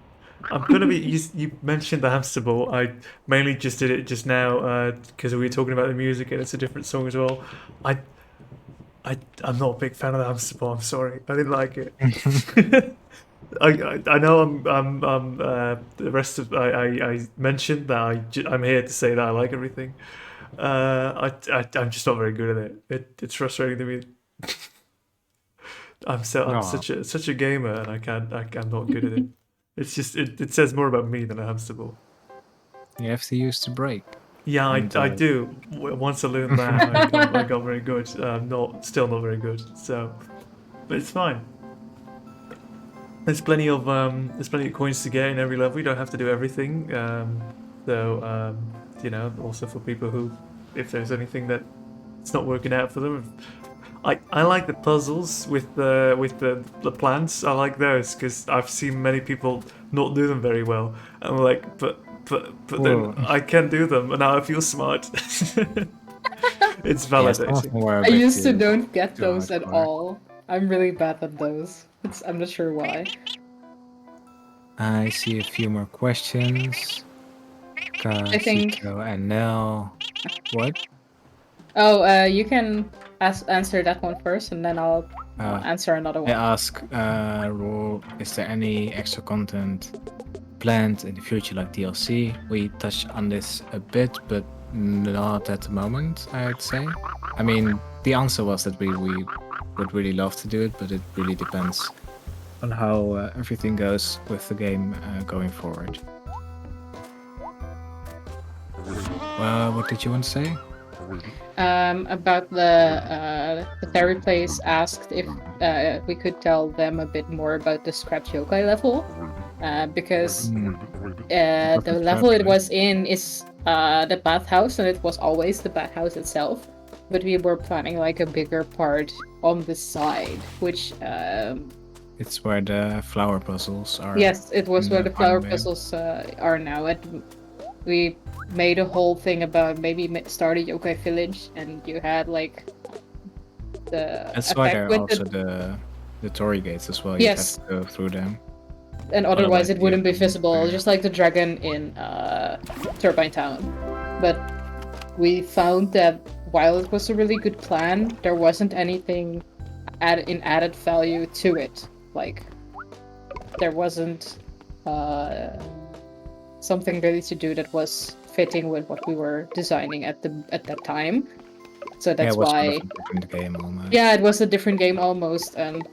gonna be. You mentioned the hamster ball. I mainly just did it just now because we were talking about the music and it's a different song as well. I, I'm not a big fan of the hamster ball. I'm sorry. I didn't like it. I know the rest of I mentioned that I'm here to say that I like everything. I'm just not very good at it. It's frustrating to me. I'm No, such a gamer and I'm not good at it. It's just it says more about me than a hamster ball. you have to use the brake. Yeah, And, I do. Once I learned that, I got very good. Still not very good. So, but it's fine. There's plenty of coins to get in every level. You don't have to do everything. Also for people who, if there's anything that it's not working out for them. I like the puzzles with the plants. I like those because I've seen many people not do them very well. And I'm like, but then Whoa. I can do them, and now I feel smart. It's Yeah, some of validating. them were a I bit used to too don't get too those at hardcore. all. I'm really bad at those. I'm not sure why. I see a few more questions. I think- Chico and Nell. What? Oh, you can answer that one first, and then I'll answer another They one. ask, is there any extra content planned in the future, like DLC? We touched on this a bit, but not at the moment, I'd say. I mean, the answer was that we would really love to do it, but it really depends on how everything goes with the game going forward. What did you want to say? About the fairy place asked if we could tell them a bit more about the scratch yokai level, because the level it was in is the bathhouse, and it was always the bathhouse itself. but we were planning like a bigger part on the side, which It's where the flower puzzles are. yes, it was in where the flower final game. puzzles are now. We made a whole thing about maybe start a yokai village, and you had like the That's why there effect are with also the Torii gates as well. Yes. You have to go through them. and otherwise it you wouldn't be can visible, clear. just like the dragon in Turbine Town. But we found that while it was a really good plan, there wasn't anything added value to it. Like there wasn't something really to do that was fitting with what we were designing at that time. So that's it was why. kind of a different game almost. Yeah, it was a different game almost, and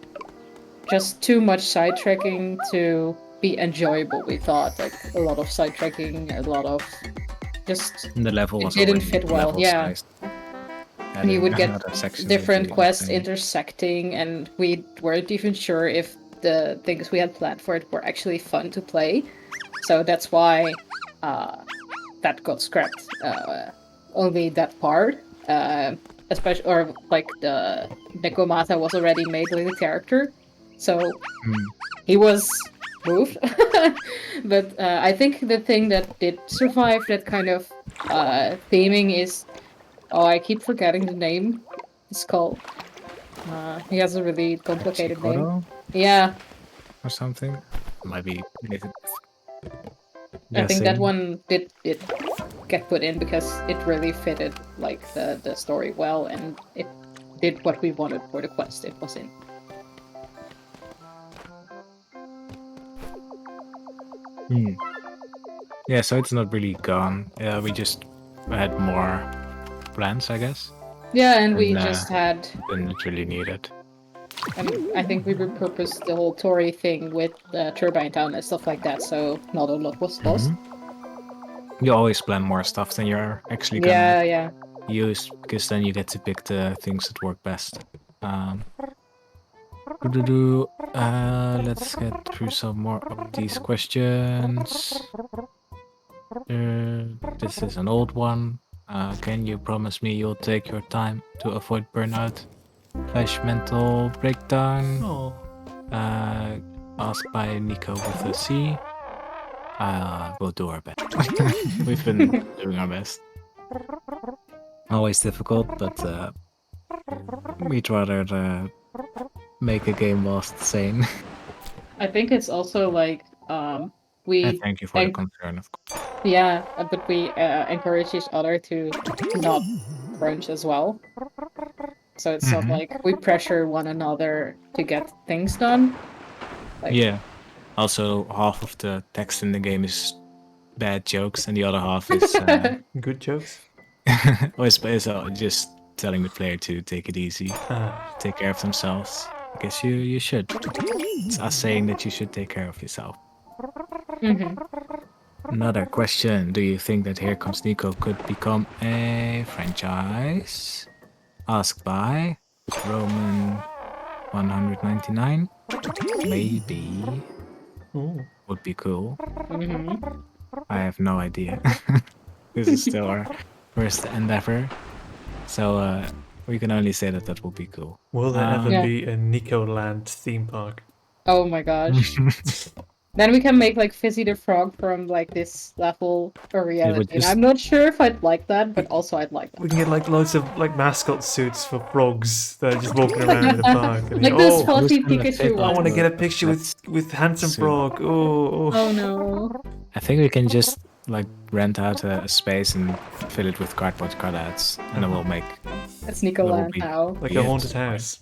just too much sidetracking to be enjoyable. We thought like a lot of sidetracking, a lot of just And the level it was didn't already fit well. level Yeah, sized. and you would get Another section different into each quests thing. intersecting, and we weren't even sure if the things we had planned for it were actually fun to play. So that's why that got scrapped. Only that part, especially, or like the Niko was already made with the character, so he was moved. But I think the thing that did survive that kind of theming is, oh, I keep forgetting the name. It's called. He has a really complicated name. Chikoro Yeah, or something. Might be related. I think that Guessing. one did get put in because it really fitted like the story well, and it did what we wanted for the quest it was in. Yeah, so it's not really gone. We just had more plans, I guess. Yeah, and we And, just had, Didn't really need it. and I think we repurposed the whole Torii thing with Turbine Town and stuff like that, so not a lot was lost. You always plan more stuff than you're actually gonna Yeah. use, because then you get to pick the things that work best. Let's get through some more of these questions. This is an old one. Can you promise me you'll take your time to avoid burnout / mental breakdown? Oh, Asked by Nico with a C. We'll do our best. We've been doing our best. Always difficult, but we'd rather make a game whilst sane. I think it's also like we And thank you for the concern, of course. yeah, but we encourage each other to not crunch as well. So it's not like we pressure one another to get things done. Like, Yeah. Also, half of the text in the game is bad jokes, and the other half is good jokes. is just telling the player to take it easy, take care of themselves. I guess you should. It's us saying that you should take care of yourself. Another question: do you think that Here Comes Nico could become a franchise? Asked by Roman 199. Maybe. Ooh. Would be cool. I have no idea. This is still our first endeavor, so we can only say that will be cool. Will there ever Yeah. be a Nico Land theme park? oh my gosh. Then we can make like Fizzy the Frog from like this level for reality. And just- I'm not sure if I'd like that, but also I'd like that. We can get like loads of like mascot suits for frogs that are just walking around in the park. And Like you- those oh, fuzzy who's gonna Pikachu fit I ones. want to Well, get a picture with handsome soon. frog. Oh, Oh no. I think we can just like rent out a space and fill it with cardboard cutouts, and then we'll make That's Nico That would Land be- now. like Yeah, a haunted it's fine. house.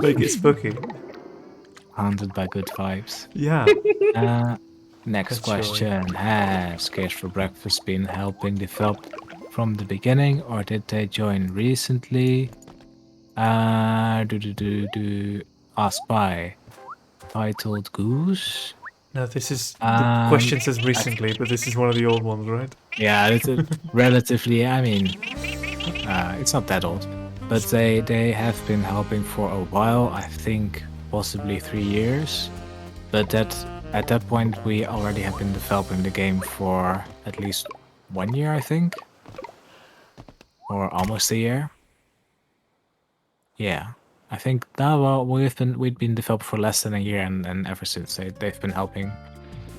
Make it spooky. haunted by good vibes. Yeah. Next That's joy. question: has Cares for Breakfast been helping develop from the beginning, or did they join recently? Asked by Untitled Goose. No, this is the question says recently, but this is one of the old ones, right? Yeah, it's a relatively. I mean, it's not that old, but they have been helping for a while. I think possibly 3 years, but at that point we already have been developing the game for at least 1 year, I think, or almost a year. Yeah, I think now we've been developed for less than a year, and ever since they've been helping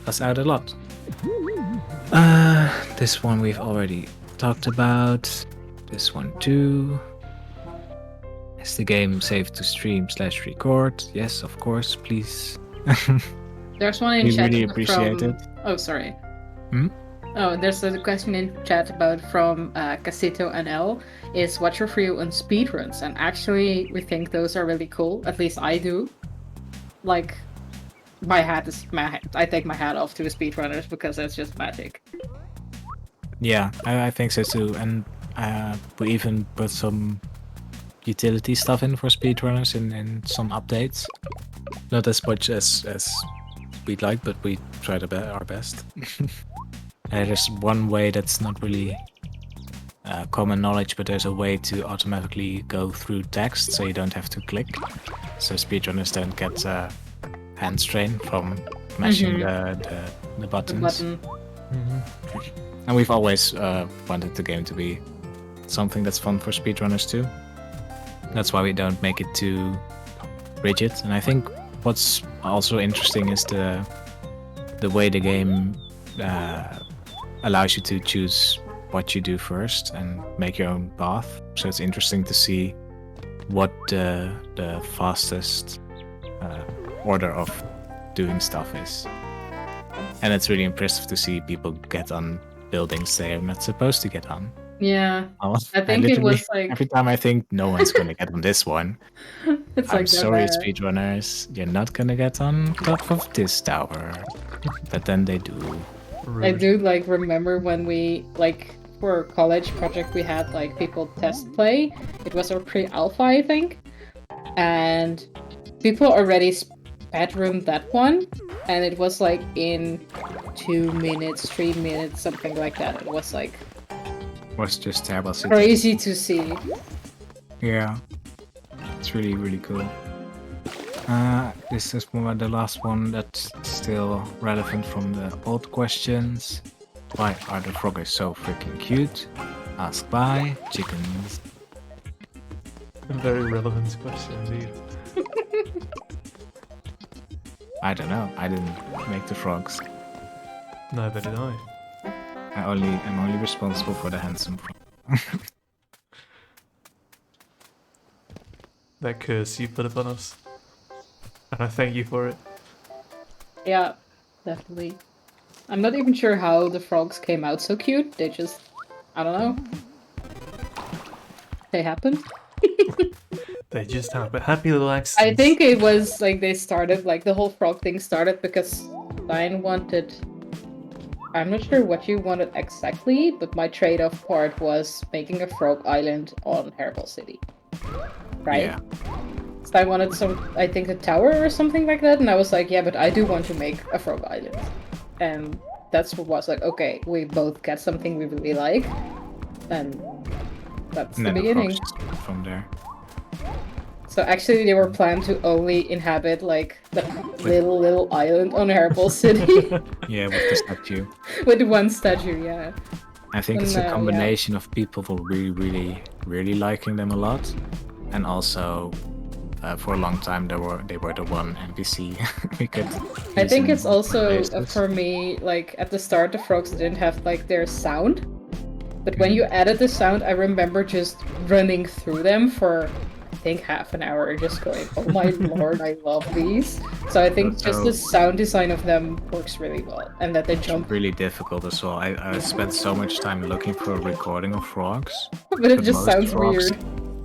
us out a lot. This one we've already talked about. This one too. Is the game safe to stream/record? Yes, of course, please. There's one in We chat really appreciate from... it. Oh, sorry. Hmm? Oh, there's a question in chat about from Casito NL is what's your view on speedruns? And actually, we think those are really cool. At least I do. Like, I take my hat off to the speedrunners because that's just magic. Yeah, I think so too. And we even put some utility stuff in for speedrunners in some updates. Not as much as we'd like, but we try our best. There's one way that's not really common knowledge, but there's a way to automatically go through text so you don't have to click. So speedrunners don't get hand strain from mashing the buttons. The button. And we've always wanted the game to be something that's fun for speedrunners too. That's why we don't make it too rigid. And I think what's also interesting is the way the game allows you to choose what you do first and make your own path. So it's interesting to see what the fastest order of doing stuff is. And it's really impressive to see people get on buildings they're not supposed to get on. Yeah. I think it literally, was like... every time I think no one's gonna get on this one. It's I'm like sorry, speedrunners, you're not gonna get on top of this tower. But then they do. Rude. I do like remember when we like for a college project we had like people test play. It was our pre-alpha, I think, and people already sped-roomed that one, and it was like in 2 minutes, 3 minutes, something like that. It was like Was just terrible. crazy to see. Yeah, it's really, really cool. This is the last one that's still relevant from the old questions. Why are the froggers so freaking cute? Ask by chickens. A very relevant question indeed. I don't know. I didn't make the frogs. Neither did I. I'm only responsible for the handsome frog. That curse you put upon us. And I thank you for it. Yeah, definitely. I'm not even sure how the frogs came out so cute. They just, I don't know. They happened. They just happen. Happy little accidents. I think it was like they started, like the whole frog thing started because Stein wanted... I'm not sure what you wanted exactly, but my trade-off part was making a frog island on Hairball City. Right? Yeah. Stein wanted I think a tower or something like that, and I was like, yeah, but I do want to make a frog island. And that's what was like, okay, we both get something we really like, and that's And the then beginning. the frogs just went from there. So actually they were planned to only inhabit like the little island on Hairball City. Yeah, with the statue. With one statue, yeah. I think it's a combination of people who really liking them a lot, and also for a long time they were the one NPC we could. I think it's also places. for me like at the start the frogs didn't have like their sound, but when you added the sound, I remember just running through them for I think half an hour, just going, oh my lord, I love these. So I think just the sound design of them works really well, and that they jump. Really difficult as well. I spent so much time looking for a recording of frogs. But it just most sounds frogs- weird.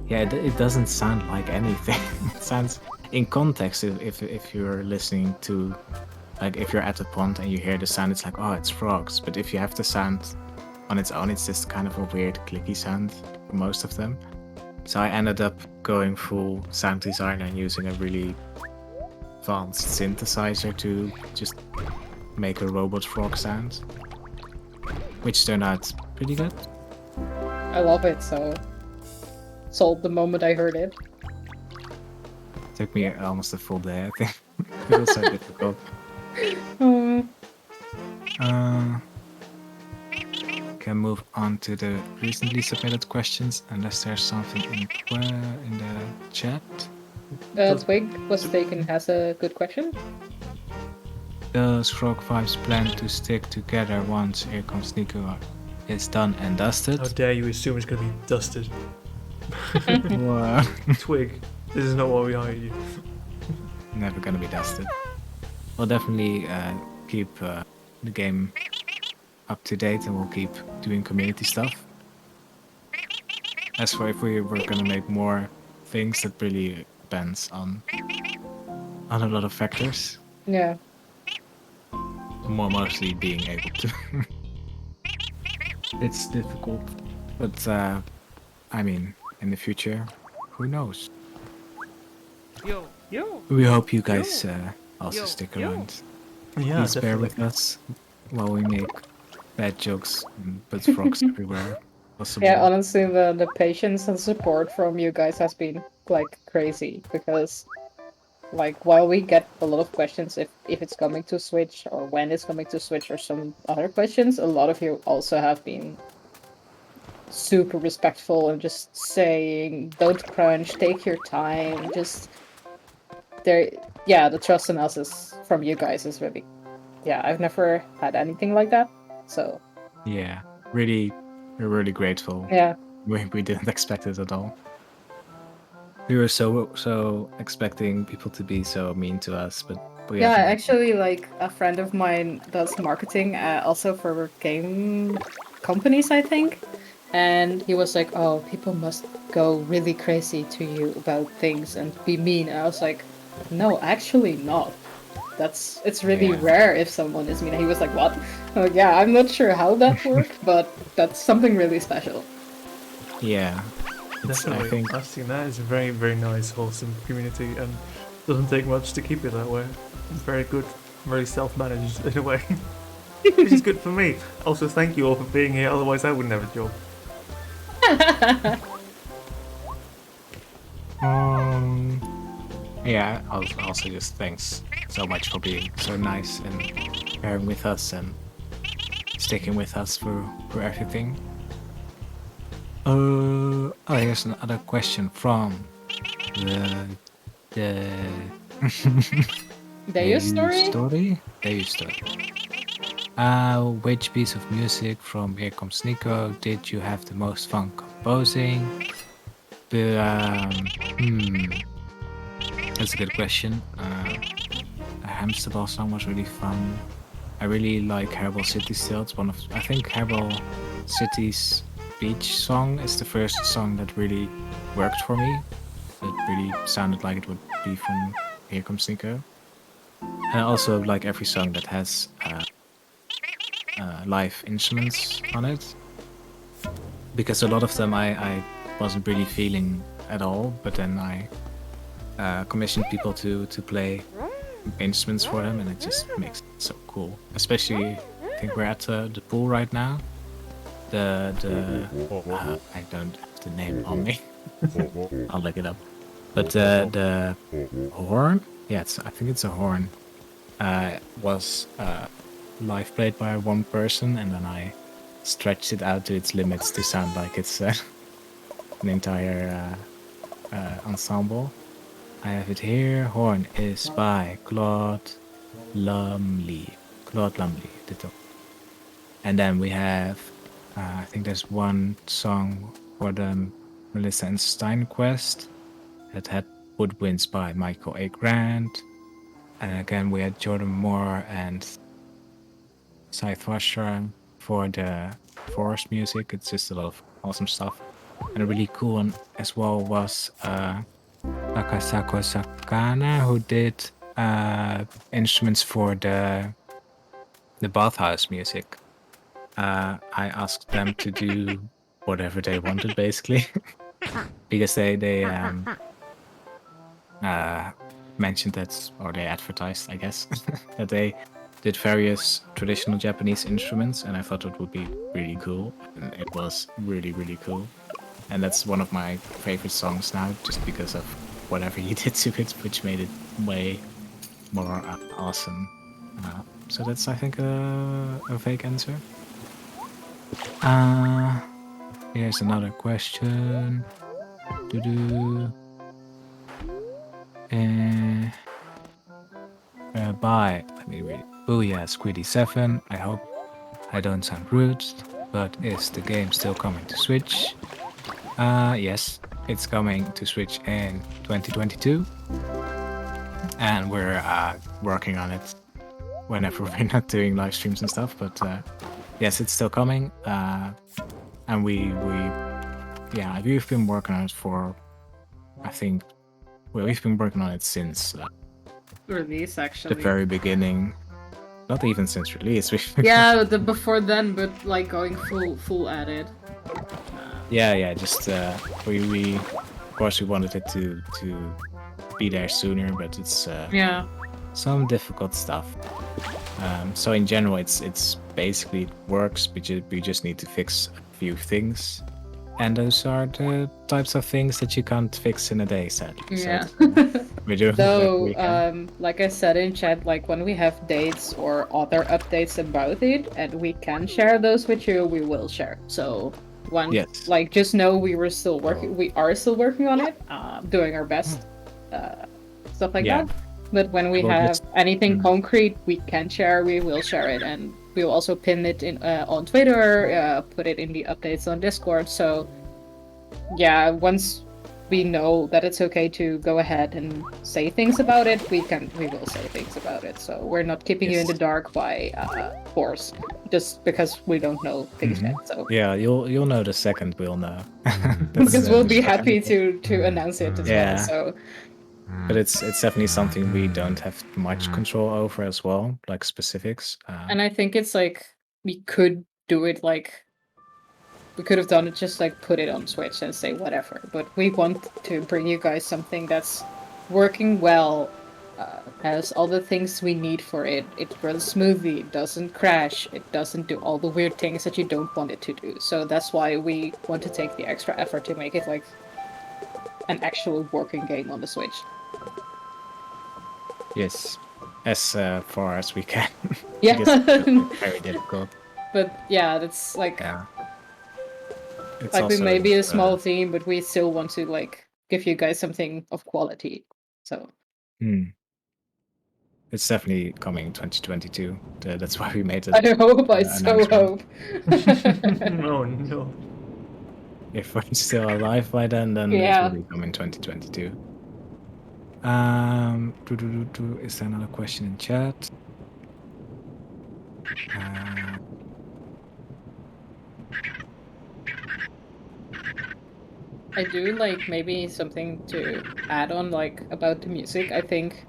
Yeah, it doesn't sound like anything. It sounds in context. If you're listening to, like, if you're at a pond and you hear the sound, it's like, oh, it's frogs. But if you have the sound on its own, it's just kind of a weird clicky sound for most of them. So I ended up going full sound design and using a really advanced synthesizer to just make a robot frog sound, which turned out pretty good. I love it, so sold the moment I heard it. Took me almost a full day, I think. It was so difficult. can move on to the recently submitted questions, unless there's something in the chat. Twig was taken as a good question. Does Frog Vibes plan to stick together once Here Comes Nico is done and dusted? How dare you assume it's going to be dusted? Wow. Twig, this is not why we hired you. Never gonna be dusted. We'll definitely keep the game up to date, and we'll keep doing community stuff. As for if we were gonna make more things, that really depends on a lot of factors. Yeah. More mostly being able to. It's difficult, but I mean, in the future, who knows? Yo. We hope you guys also stick Yo. around. Yeah, Please bear definitely. with us while we make bad jokes and put frogs everywhere possible. Yeah, honestly, the patience and support from you guys has been like crazy because like while we get a lot of questions if it's coming to Switch or when it's coming to Switch or some other questions, a lot of you also have been super respectful and just saying don't crunch, take your time, just there. Yeah, the trust in us is from you guys is really, yeah, I've never had anything like that, so Yeah, we're really grateful. yeah. We didn't expect it at all. We were so expecting people to be so mean to us, but we Yeah, haven't. actually, like a friend of mine does marketing also for game companies, I think. And he was like, "Oh, people must go really crazy to you about things and be mean." And I was like, "No, actually not. It's really Yeah. rare if someone is mean." And he was like, "What?" I'm like, "Yeah, I'm not sure how that worked, but that's something really special." Yeah, I Definitely. think I've seen that. It's a very, very nice, wholesome community, and doesn't take much to keep it that way. It's very good, very self-managed in a way, which is good for me. Also, thank you all for being here. Otherwise, I wouldn't have a job. yeah. Also, just thanks so much for being so nice and bearing with us and sticking with us for everything. Oh, here's another question from the Deus story? Deus story. Which piece of music from Here Comes Nico did you have the most fun composing? That's a good question. The hamster ball song was really fun. I really like Hairball City still. It's one of, I think Hairball City's beach song is the first song that really worked for me. It really sounded like it would be from Here Comes Nico. And I also like every song that has live instruments on it, because a lot of them I wasn't really feeling at all, but then I commissioned people to play instruments for them, and it just makes it so cool. Especially, I think we're at the pool right now. I don't have the name on me. I'll look it up. But the horn, yeah, I think it's a horn, was live played by one person, and then I stretched it out to its limits to sound like it's an entire ensemble. I have it here. Horn is by Claude Lumley. And then we have, I think there's one song for the Melissa and Stein quest that had woodwinds by Michael A. Grant. And again, we had Jordan Moore and Cy Thwasher for the forest music. It's just a lot of awesome stuff. And a really cool one as well was Takasako Sakana, who did instruments for the bathhouse music. I asked them to do whatever they wanted, basically, because they mentioned that, or they advertised, I guess, that they did various traditional Japanese instruments, and I thought it would be really cool. And it was really, really cool. And that's one of my favorite songs now, just because of whatever he did to it, which made it way more awesome. So that's, I think, a fake answer. Here's another question. Doo-doo. Bye. Let me read it. Oh yeah, Squiddy7. I hope I don't sound rude, but is the game still coming to Switch? Yes, it's coming to Switch in 2022. And we're working on it whenever we're not doing live streams and stuff. But yes, it's still coming. And we've been working on it for, I think, we've been working on it since Release actually. the very beginning. Not even since release. Yeah, before then, but like going full at it. Yeah. Just we of course we wanted it to be there sooner, but it's some difficult stuff. So in general, it's basically it works, but we just need to fix a few things, and those are the types of things that you can't fix in a day, sadly. Yeah. So we're doing So, like I said in chat, like when we have dates or other updates about it, and we can share those with you, we will share. So, like just know we are still working on it, doing our best, stuff like that. But when we have anything concrete we can share, we will share it, and we will also pin it in on Twitter, put it in the updates on Discord. So, yeah, once we know that it's okay to go ahead and say things about it, we will say things about it. So we're not keeping you in the dark by force, just because we don't know things yet. So yeah, you'll know the second we'll know. because we'll be happy to announce it as well. So. But it's definitely something we don't have much control over as well, like specifics. And I think it's like we could do it like. We could have done it just like put it on Switch and say whatever, but we want to bring you guys something that's working well, has all the things we need for it. It runs smoothly, it doesn't crash, it doesn't do all the weird things that you don't want it to do. So that's why we want to take the extra effort to make it like an actual working game on the Switch. Yes, as far as we can. Yeah. Very difficult. But yeah, that's like... Yeah. It's like we may be a small team, but we still want to like give you guys something of quality. So it's definitely coming 2022. That's why we made it. I hope. I so hope. No, no. If we're still alive by then it will be coming 2022. Is there another question in chat? I do like maybe something to add on like about the music. I think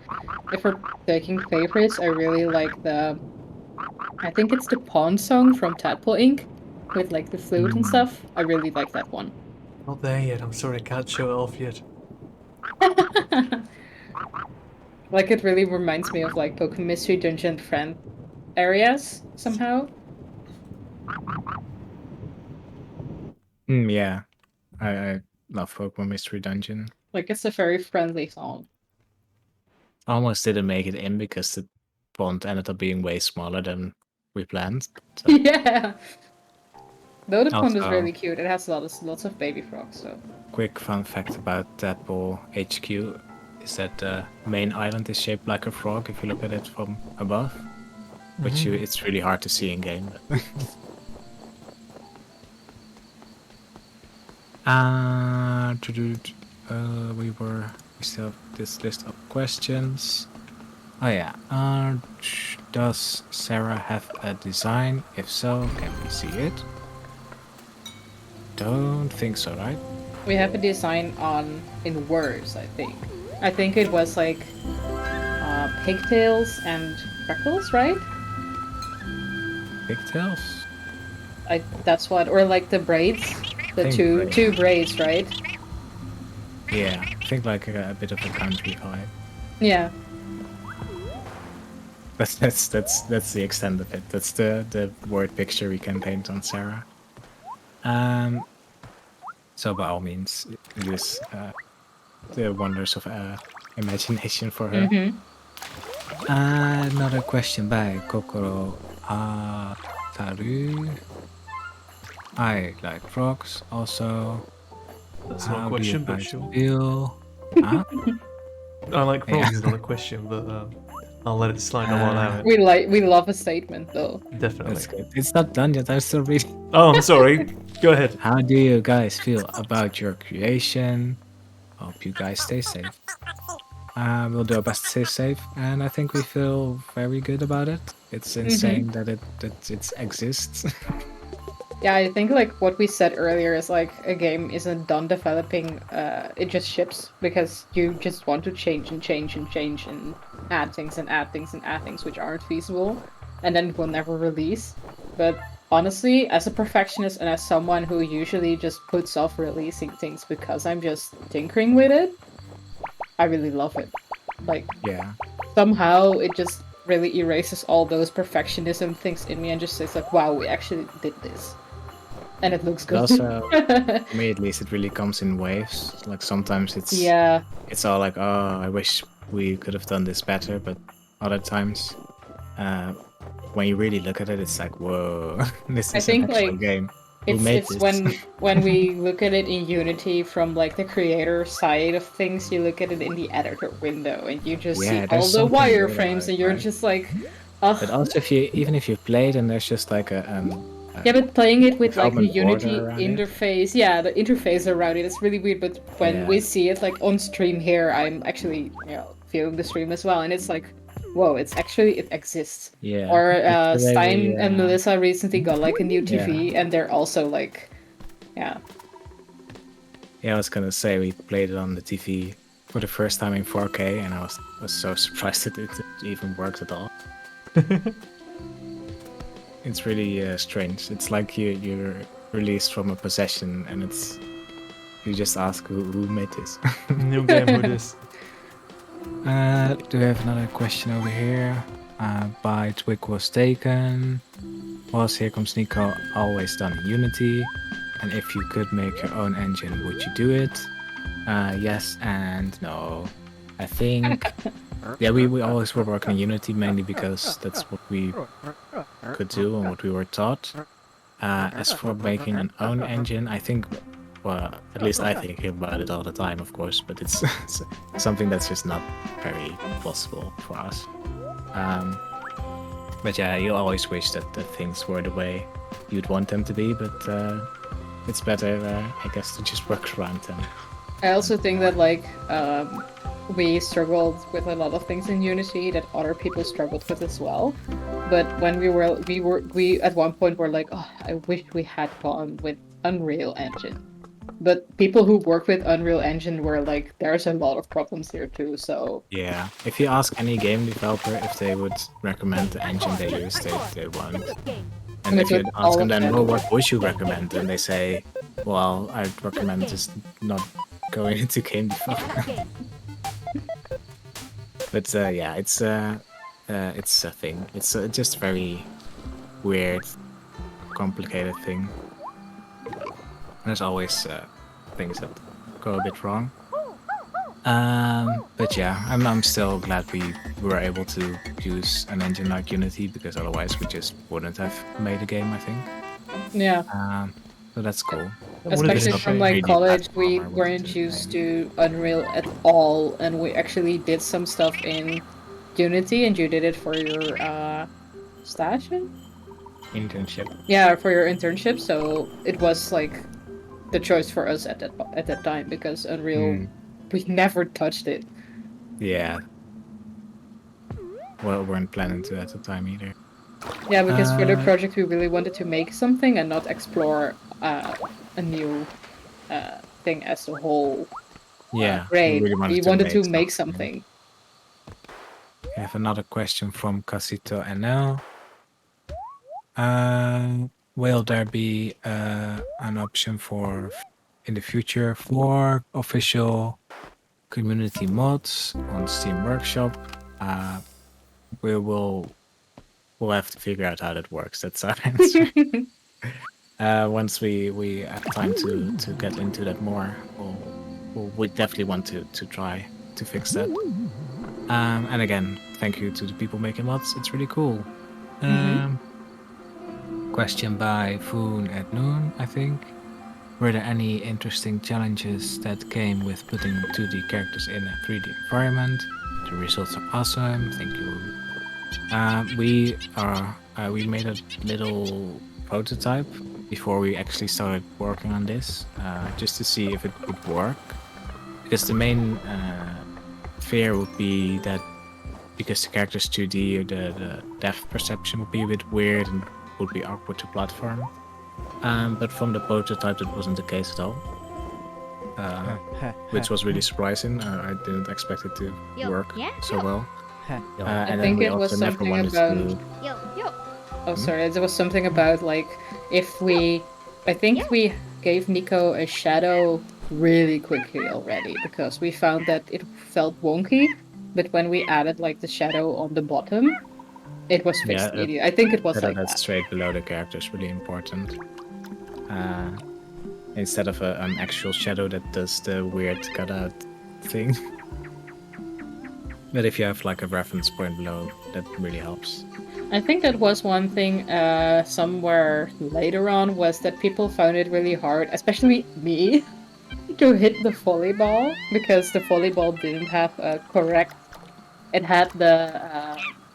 if we're taking favorites, I really like I think it's the Pawn song from Tadpole Inc. with like the flute and stuff. I really like that one. Not there yet. I'm sorry, I can't show it off yet. Like it really reminds me of like Pokemon Mystery Dungeon friend areas somehow. Yeah, I love Pokemon Mystery Dungeon. Like it's a very friendly song. I almost didn't make it in because the pond ended up being way smaller than we planned. So. Yeah. Though the pond is really cute, it has lots of baby frogs. So. Quick fun fact about Tadpole HQ is that the main island is shaped like a frog if you look at it from above, which it's really hard to see in game. We still have this list of questions. Oh yeah. Does Sarah have a design? If so, can we see it? Don't think so, right? We have a design in words, I think. I think it was like pigtails and freckles, right? Pigtails? That's what, or like the braids, the two braids, right? Yeah, I think like a bit of a country vibe. Yeah. That's the extent of it. That's the word picture we can paint on Sarah. So by all means, use the wonders of imagination for her. Mm-hmm. Another question by Kokoro Taru. I like frogs also. That's not a How do you question, but guys sure. feel? Huh? I like Yeah. frogs is not a question, but I'll let it slide. I'll allow it. We love a statement though. Definitely. That's good. It's not done yet. I'm still reading. Oh, I'm sorry. Go ahead. How do you guys feel about your creation? Hope you guys stay safe. We'll do our best to stay safe, and I think we feel very good about it. It's insane that it exists. Yeah, I think like what we said earlier is like a game isn't done developing, it just ships because you just want to change and change and change and add things and add things and add things which aren't feasible, and then it will never release. But honestly, as a perfectionist and as someone who usually just puts off releasing things because I'm just tinkering with it, I really love it. Like, Yeah. somehow it just really erases all those perfectionism things in me and just says like, wow, we actually did this. And it looks But good. also, for me at least, it really comes in waves. Like sometimes Yeah, it's all like, oh, I wish we could have done this better, but other times, uh, when you really look at it, it's like, whoa, this I is an think actual like game. Who made it's this? when we look at it in Unity from like the creator side of things, you look at it in the editor window and you just see Yeah, all there's the something weird about wireframes it, and you're right? just like, But ugh. also, even if you've played and there's just like a Yeah, but playing it with like the development Unity border around it. interface, yeah, the interface around it is really weird. But when Yeah. we see it like on stream here, I'm actually viewing the stream as well, and it's like, whoa, it exists. Yeah. Or It's the way Stein we, and Melissa recently got like a new TV, Yeah. and they're also like, yeah, Yeah, I was gonna say we played it on the TV for the first time in 4K, and I was so surprised that it even worked at all. It's really strange. It's like you're released from a possession, and you just ask who made this. New game, who this? Do we have another question over here? By Twig was taken. Was Here Comes Nico always done in Unity? And if you could make your own engine, would you do it? Yes and no. I think yeah, we always were working in Unity mainly because that's what we could do and what we were taught. As for making an own engine, I think, well, at least I think about it all the time, of course, but it's something that's just not very possible for us. But yeah, you always wish that things were the way you'd want them to be, but it's better, I guess, to just work around them. I also think that like we struggled with a lot of things in Unity that other people struggled with as well. But when we at one point were like, oh, I wish we had gone with Unreal Engine. But people who work with Unreal Engine were like, there's a lot of problems here too. So Yeah, if you ask any game developer if they would recommend the engine they use, they won't. And if you ask them then, well, what would you recommend? And they say, well, I'd recommend just not going into game development. But yeah, it's a thing. It's just a very weird, complicated thing. There's always things that go a bit wrong. But yeah, I'm still glad we were able to use an engine like Unity, because otherwise we just wouldn't have made a game, I think. yeah. So that's cool. Especially from like college, we platformer weren't to used name. to Unreal at all, and we actually did some stuff in Unity, and you did it for your station? Internship. Yeah, for your internship. So it was like the choice for us at that time, because Unreal, we never touched it. Yeah. Well, weren't planning to at the time either. Yeah, because for the project we really wanted to make something and not explore a new thing as a whole. Yeah, Great. really We wanted to make something. We have another question from Casito NL. Will there be an option for in the future for official community mods on Steam Workshop? We'll have to figure out how that works. That's our answer. Once we have time to get into that more, we definitely want to try to fix that. And again, thank you to the people making mods. It's really cool. question by Foon at Noon, I think. Were there any interesting challenges that came with putting 2D characters in a 3D environment? The results are awesome, thank you. We made a little prototype before we actually started working on this, just to see if it would work. Because the main fear would be that because the character's 2D, the depth perception would be a bit weird and would be awkward to platform. But from the prototype, that wasn't the case at all, which was really surprising. I didn't expect it to work so well. I And then think we it was also never something wanted about. to. Oh, sorry. There was something about like if we. I think we gave Nico a shadow really quickly already because we found that it felt wonky. But when we added like the shadow on the bottom, it was fixed Yeah, immediately. I think it was like that's that. straight below the character is really important. Instead of an actual shadow that does the weird cutout thing. But if you have like a reference point below, that really helps. I think that was one thing somewhere later on was that people found it really hard, especially me, to hit the volleyball because the volleyball didn't have a correct. It had the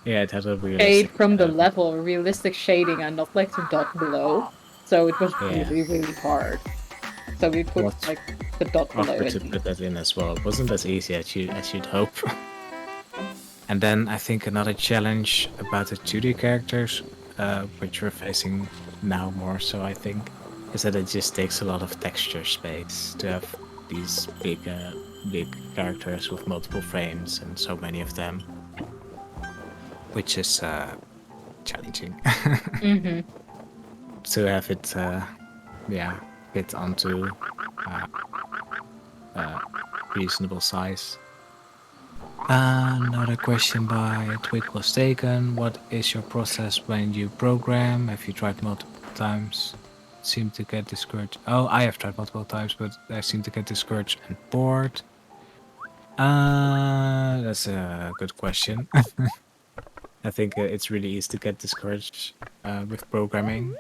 Yeah, it has a shade realistic from the level, realistic shading, and not like the dot below. So it was Yeah. really hard. So we put What's like the dot below awkward it. to put that in as well. It wasn't as easy as you'd hope. And then I think another challenge about the 2D characters, which we're facing now more so, I think, is that it just takes a lot of texture space to have these big characters with multiple frames and so many of them, which is challenging Mm-hmm. to have it, fit onto reasonable size. Another question by Twig was taken. What is your process when you program? Have you tried multiple times? Seem to get discouraged. Oh, I have tried multiple times, but I seem to get discouraged and bored. That's a good question. I think it's really easy to get discouraged with programming.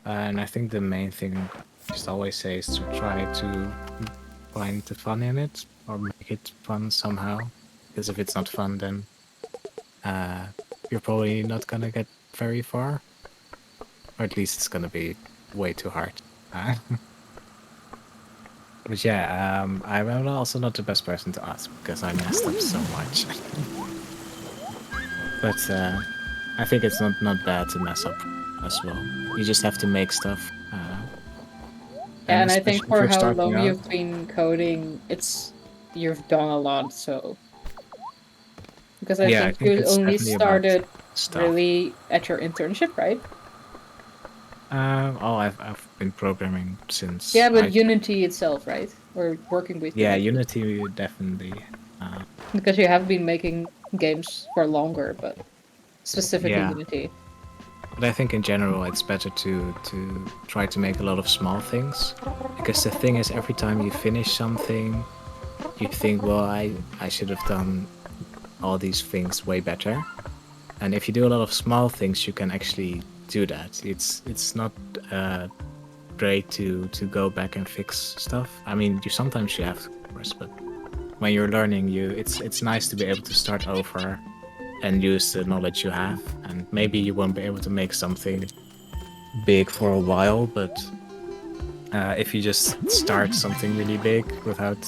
And I think the main thing I just always say is to try to find the fun in it or make it fun somehow. Because if it's not fun, then you're probably not gonna get very far. Or at least it's gonna be way too hard. But yeah, I'm also not the best person to ask because I messed up so much. But I think it's not bad to mess up as well. You just have to make stuff. And I especially think if for you're how starting long out- you've been coding, you've done a lot. So because I Yeah, I think think you it's only definitely about started stuff. really at your internship, right? I've been programming since. Yeah, but Unity itself, right? Or working with Yeah, Unity. Unity definitely. Because you have been making games for longer, but specifically Yeah. Unity. But I think in general it's better to try to make a lot of small things. Because the thing is, every time you finish something, you think, well, I should have done all these things way better. And if you do a lot of small things, you can actually do that. It's not great to go back and fix stuff. I mean, sometimes you have to, of course, but when you're learning, it's nice to be able to start over and use the knowledge you have. And maybe you won't be able to make something big for a while, but if you just start something really big without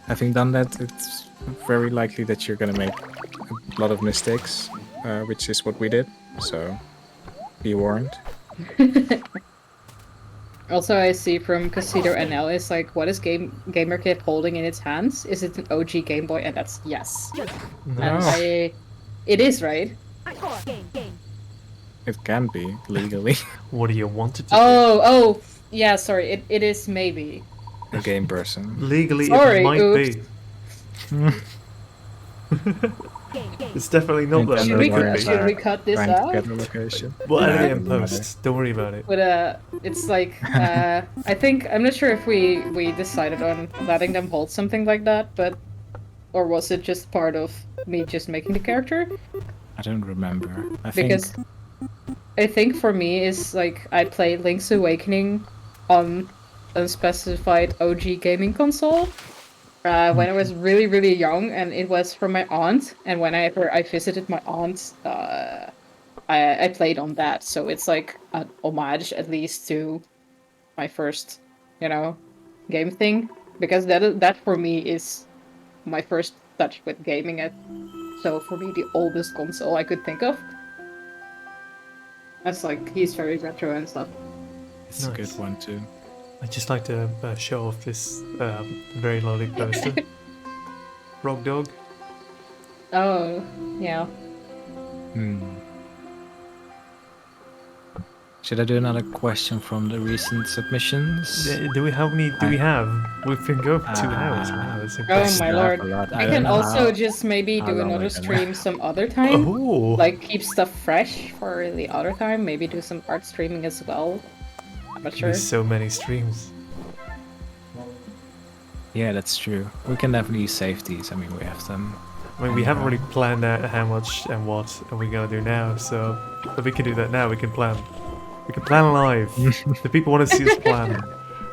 having done that, it's very likely that you're gonna make a lot of mistakes, which is what we did. So be warned. Also, I see from Casito NL is like, what is GamerKit holding in its hands? Is it an OG Game Boy? And that's yes. And it is, right? It can be legally What do you want it to Oh, yeah. Sorry, it is maybe. a game person. be? Legally, Sorry, it might oops. be. It's definitely not though. Should It we, could be. should we cut this Trying to out? get a location. We'll edit Nah, it in doesn't matter. post. Don't worry about it. But it's like I think I'm not sure if we decided on letting them hold something like that, but or was it just part of me just making the character? I don't remember. I Because think I think for me is like I played Link's Awakening on a specified OG gaming console when I was really really young, and it was from my aunt. And whenever I visited my aunt, I played on that. So it's like an homage at least to my first, you know, game thing, because that for me is my first touch with gaming. So for me, the oldest console I could think of. That's like he's very retro and stuff. It's a good Nice. one too. I'd just like to show off this very lovely poster. Rock Dog. Oh, yeah. Should I do another question from the recent submissions? Do we how many do we have? We've been going for 2 hours. Wow, that's Oh impressive. my I have lord. a lot. I We don't can know also how- just maybe how do long another we're gonna- stream some other time. Oh, Like keep stuff fresh for the other time. Maybe do some art streaming as well. I'm not sure. there's so many streams. Yeah, that's true. We can definitely save these. I mean, we have them. I mean, we haven't really planned out how much and what are we gonna do now, so if we can do that now, we can plan. We can plan live. The people want to see us plan.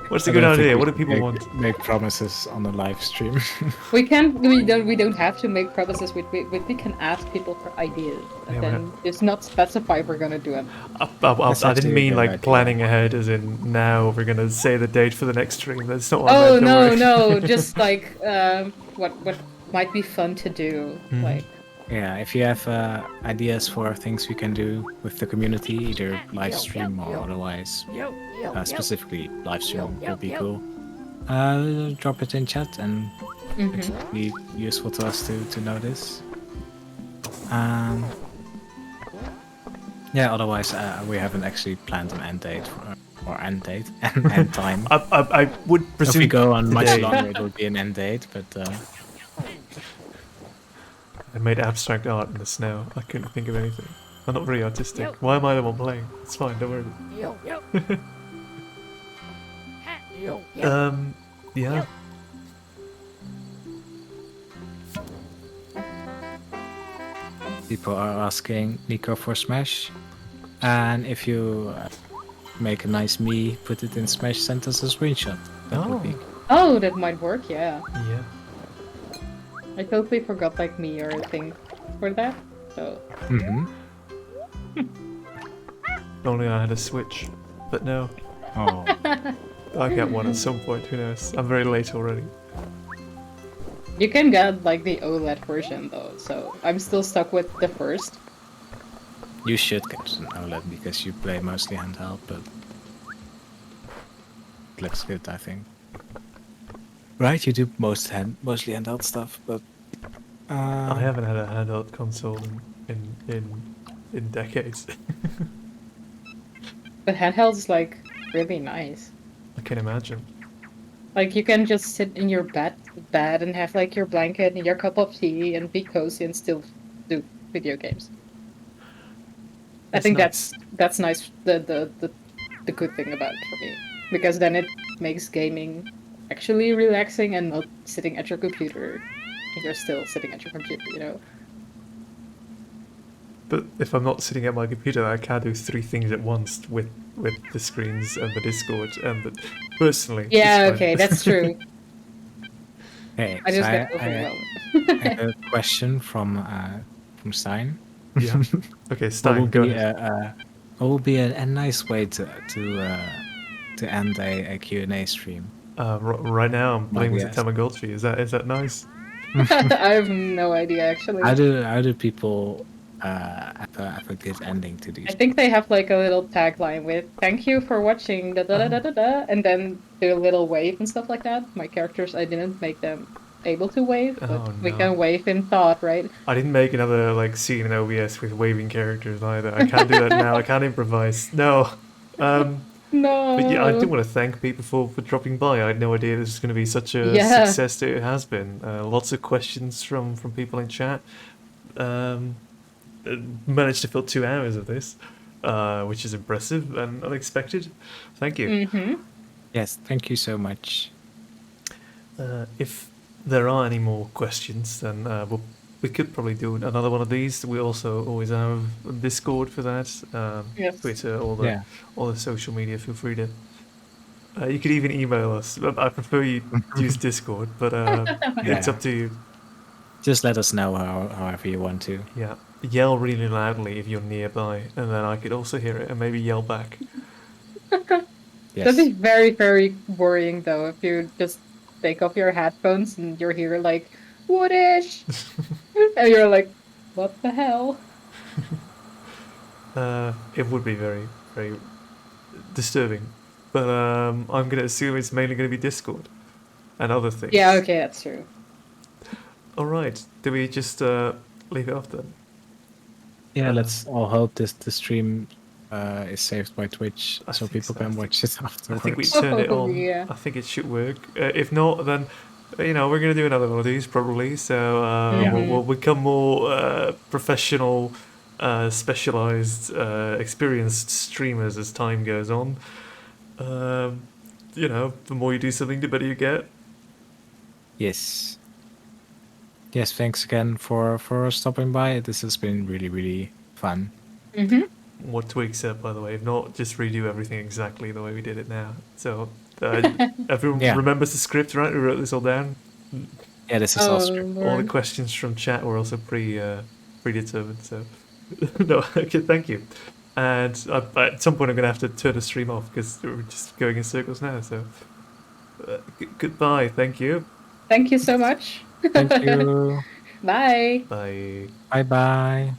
What's a I good don't think idea? we What do should people make, want? Make promises on the live stream. We don't have to make promises. We can ask people for ideas and Yeah, we then just not specify we're gonna do it. That's I actually didn't a mean good like idea. planning ahead, as in now we're gonna say the date for the next stream. That's not what I Oh meant. Don't no, worry. no, just like what might be fun to do. Mhm. Like Yeah, if you have ideas for things we can do with the community, either live stream or otherwise, specifically live stream would be cool. Drop it in chat and it would be useful to us to know this. Yeah, otherwise we haven't actually planned an end date or end date end time. I would If presume we go on much today- longer, it will be an end date, but I made abstract art in the snow. I couldn't think of anything. I'm not very artistic. Why am I the one playing? It's fine, don't worry. Yeah. people are asking Nico for Smash, and if you make a nice me, put it in Smash, send us a screenshot. That would be. oh, that might work. Yeah, Yeah. I totally forgot like me or a thing for that. So Mm-hmm. Only I had a Switch. But no, Oh, I'll get one at some point, who knows? I'm very late already. you can get like the OLED version though. So I'm still stuck with the first. you should get an OLED because you play mostly handheld, but it looks good, I think. Right, you do mostly handheld stuff, but I haven't had a handheld console in decades. But handheld is like really nice. I can imagine. Like you can just sit in your bed and have like your blanket and your cup of tea and be cozy and still do video games. I That's think nice. that's nice. The good thing about it for me, because then it makes gaming actually relaxing and not sitting at your computer. And you're still sitting at your computer, you know. But if I'm not sitting at my computer, I can't do 3 things at once with the screens and the Discord and the personally. it's Yeah, fine. okay, that's true. hey, I just so get I overwhelmed. have a question from Stein. Yeah. Okay, What Stein, would go be ahead. what would be a nice way to end a Q&A stream? Right now I'm playing with yes. a Tamagotchi. Is that nice? I have no idea actually. How do people have a good ending to these? I think they have like a little tagline with "Thank you for watching," da da da da da da, and then do a little wave and stuff like that. My characters, I didn't make them able to wave, but Oh, we no. can wave in thought, right? I didn't make another like scene in OBS with waving characters either. I can't do that now. I can't improvise. No. No. But yeah, I do want to thank people for dropping by. I had no idea this was going to be such a Yeah. success that it has been. Lots of questions from people in chat. Managed to fill 2 hours of this, which is impressive and unexpected. Thank you. Mm-hmm. Yes, thank you so much. If there are any more questions, then we'll we could probably do another one of these. We also always have Discord for that. Yes. Twitter, Yeah. all the social media. Feel free to. You could even email us. I prefer you use Discord, but it's Yeah. up to you. Just let us know however you want to. Yeah, yell really loudly if you're nearby, and then I could also hear it and maybe yell back. Yes. That'd be very, very worrying though if you just take off your headphones and you're here like, Woodish! And you're like, what the hell? It would be very, very disturbing. But I'm gonna assume it's mainly gonna be Discord and other things. Yeah, okay, that's true. All right. Do we just leave it off then? Yeah, let's all hope the stream is saved by Twitch I so think people so. can watch it I afterwards. think we turned it Oh, on. yeah. I think it should work. If not, then we're gonna do another one of these probably. So we'll become more professional, specialized, experienced streamers as time goes on. The more you do something, the better you get. Yes. Yes, thanks again for stopping by. This has been really, really fun. Mm-hmm. What to accept, by the way. If not, just redo everything exactly the way we did it now. So everyone Yeah. remembers the script, right? We wrote this all down. Yeah, this is all Oh, strict. All the Lord. questions from chat were also predetermined. So no, okay, thank you. And at some point, I'm gonna have to turn the stream off because we're just going in circles now. So goodbye. Thank you. Thank you so much. Thank you. Bye. Bye. Bye bye.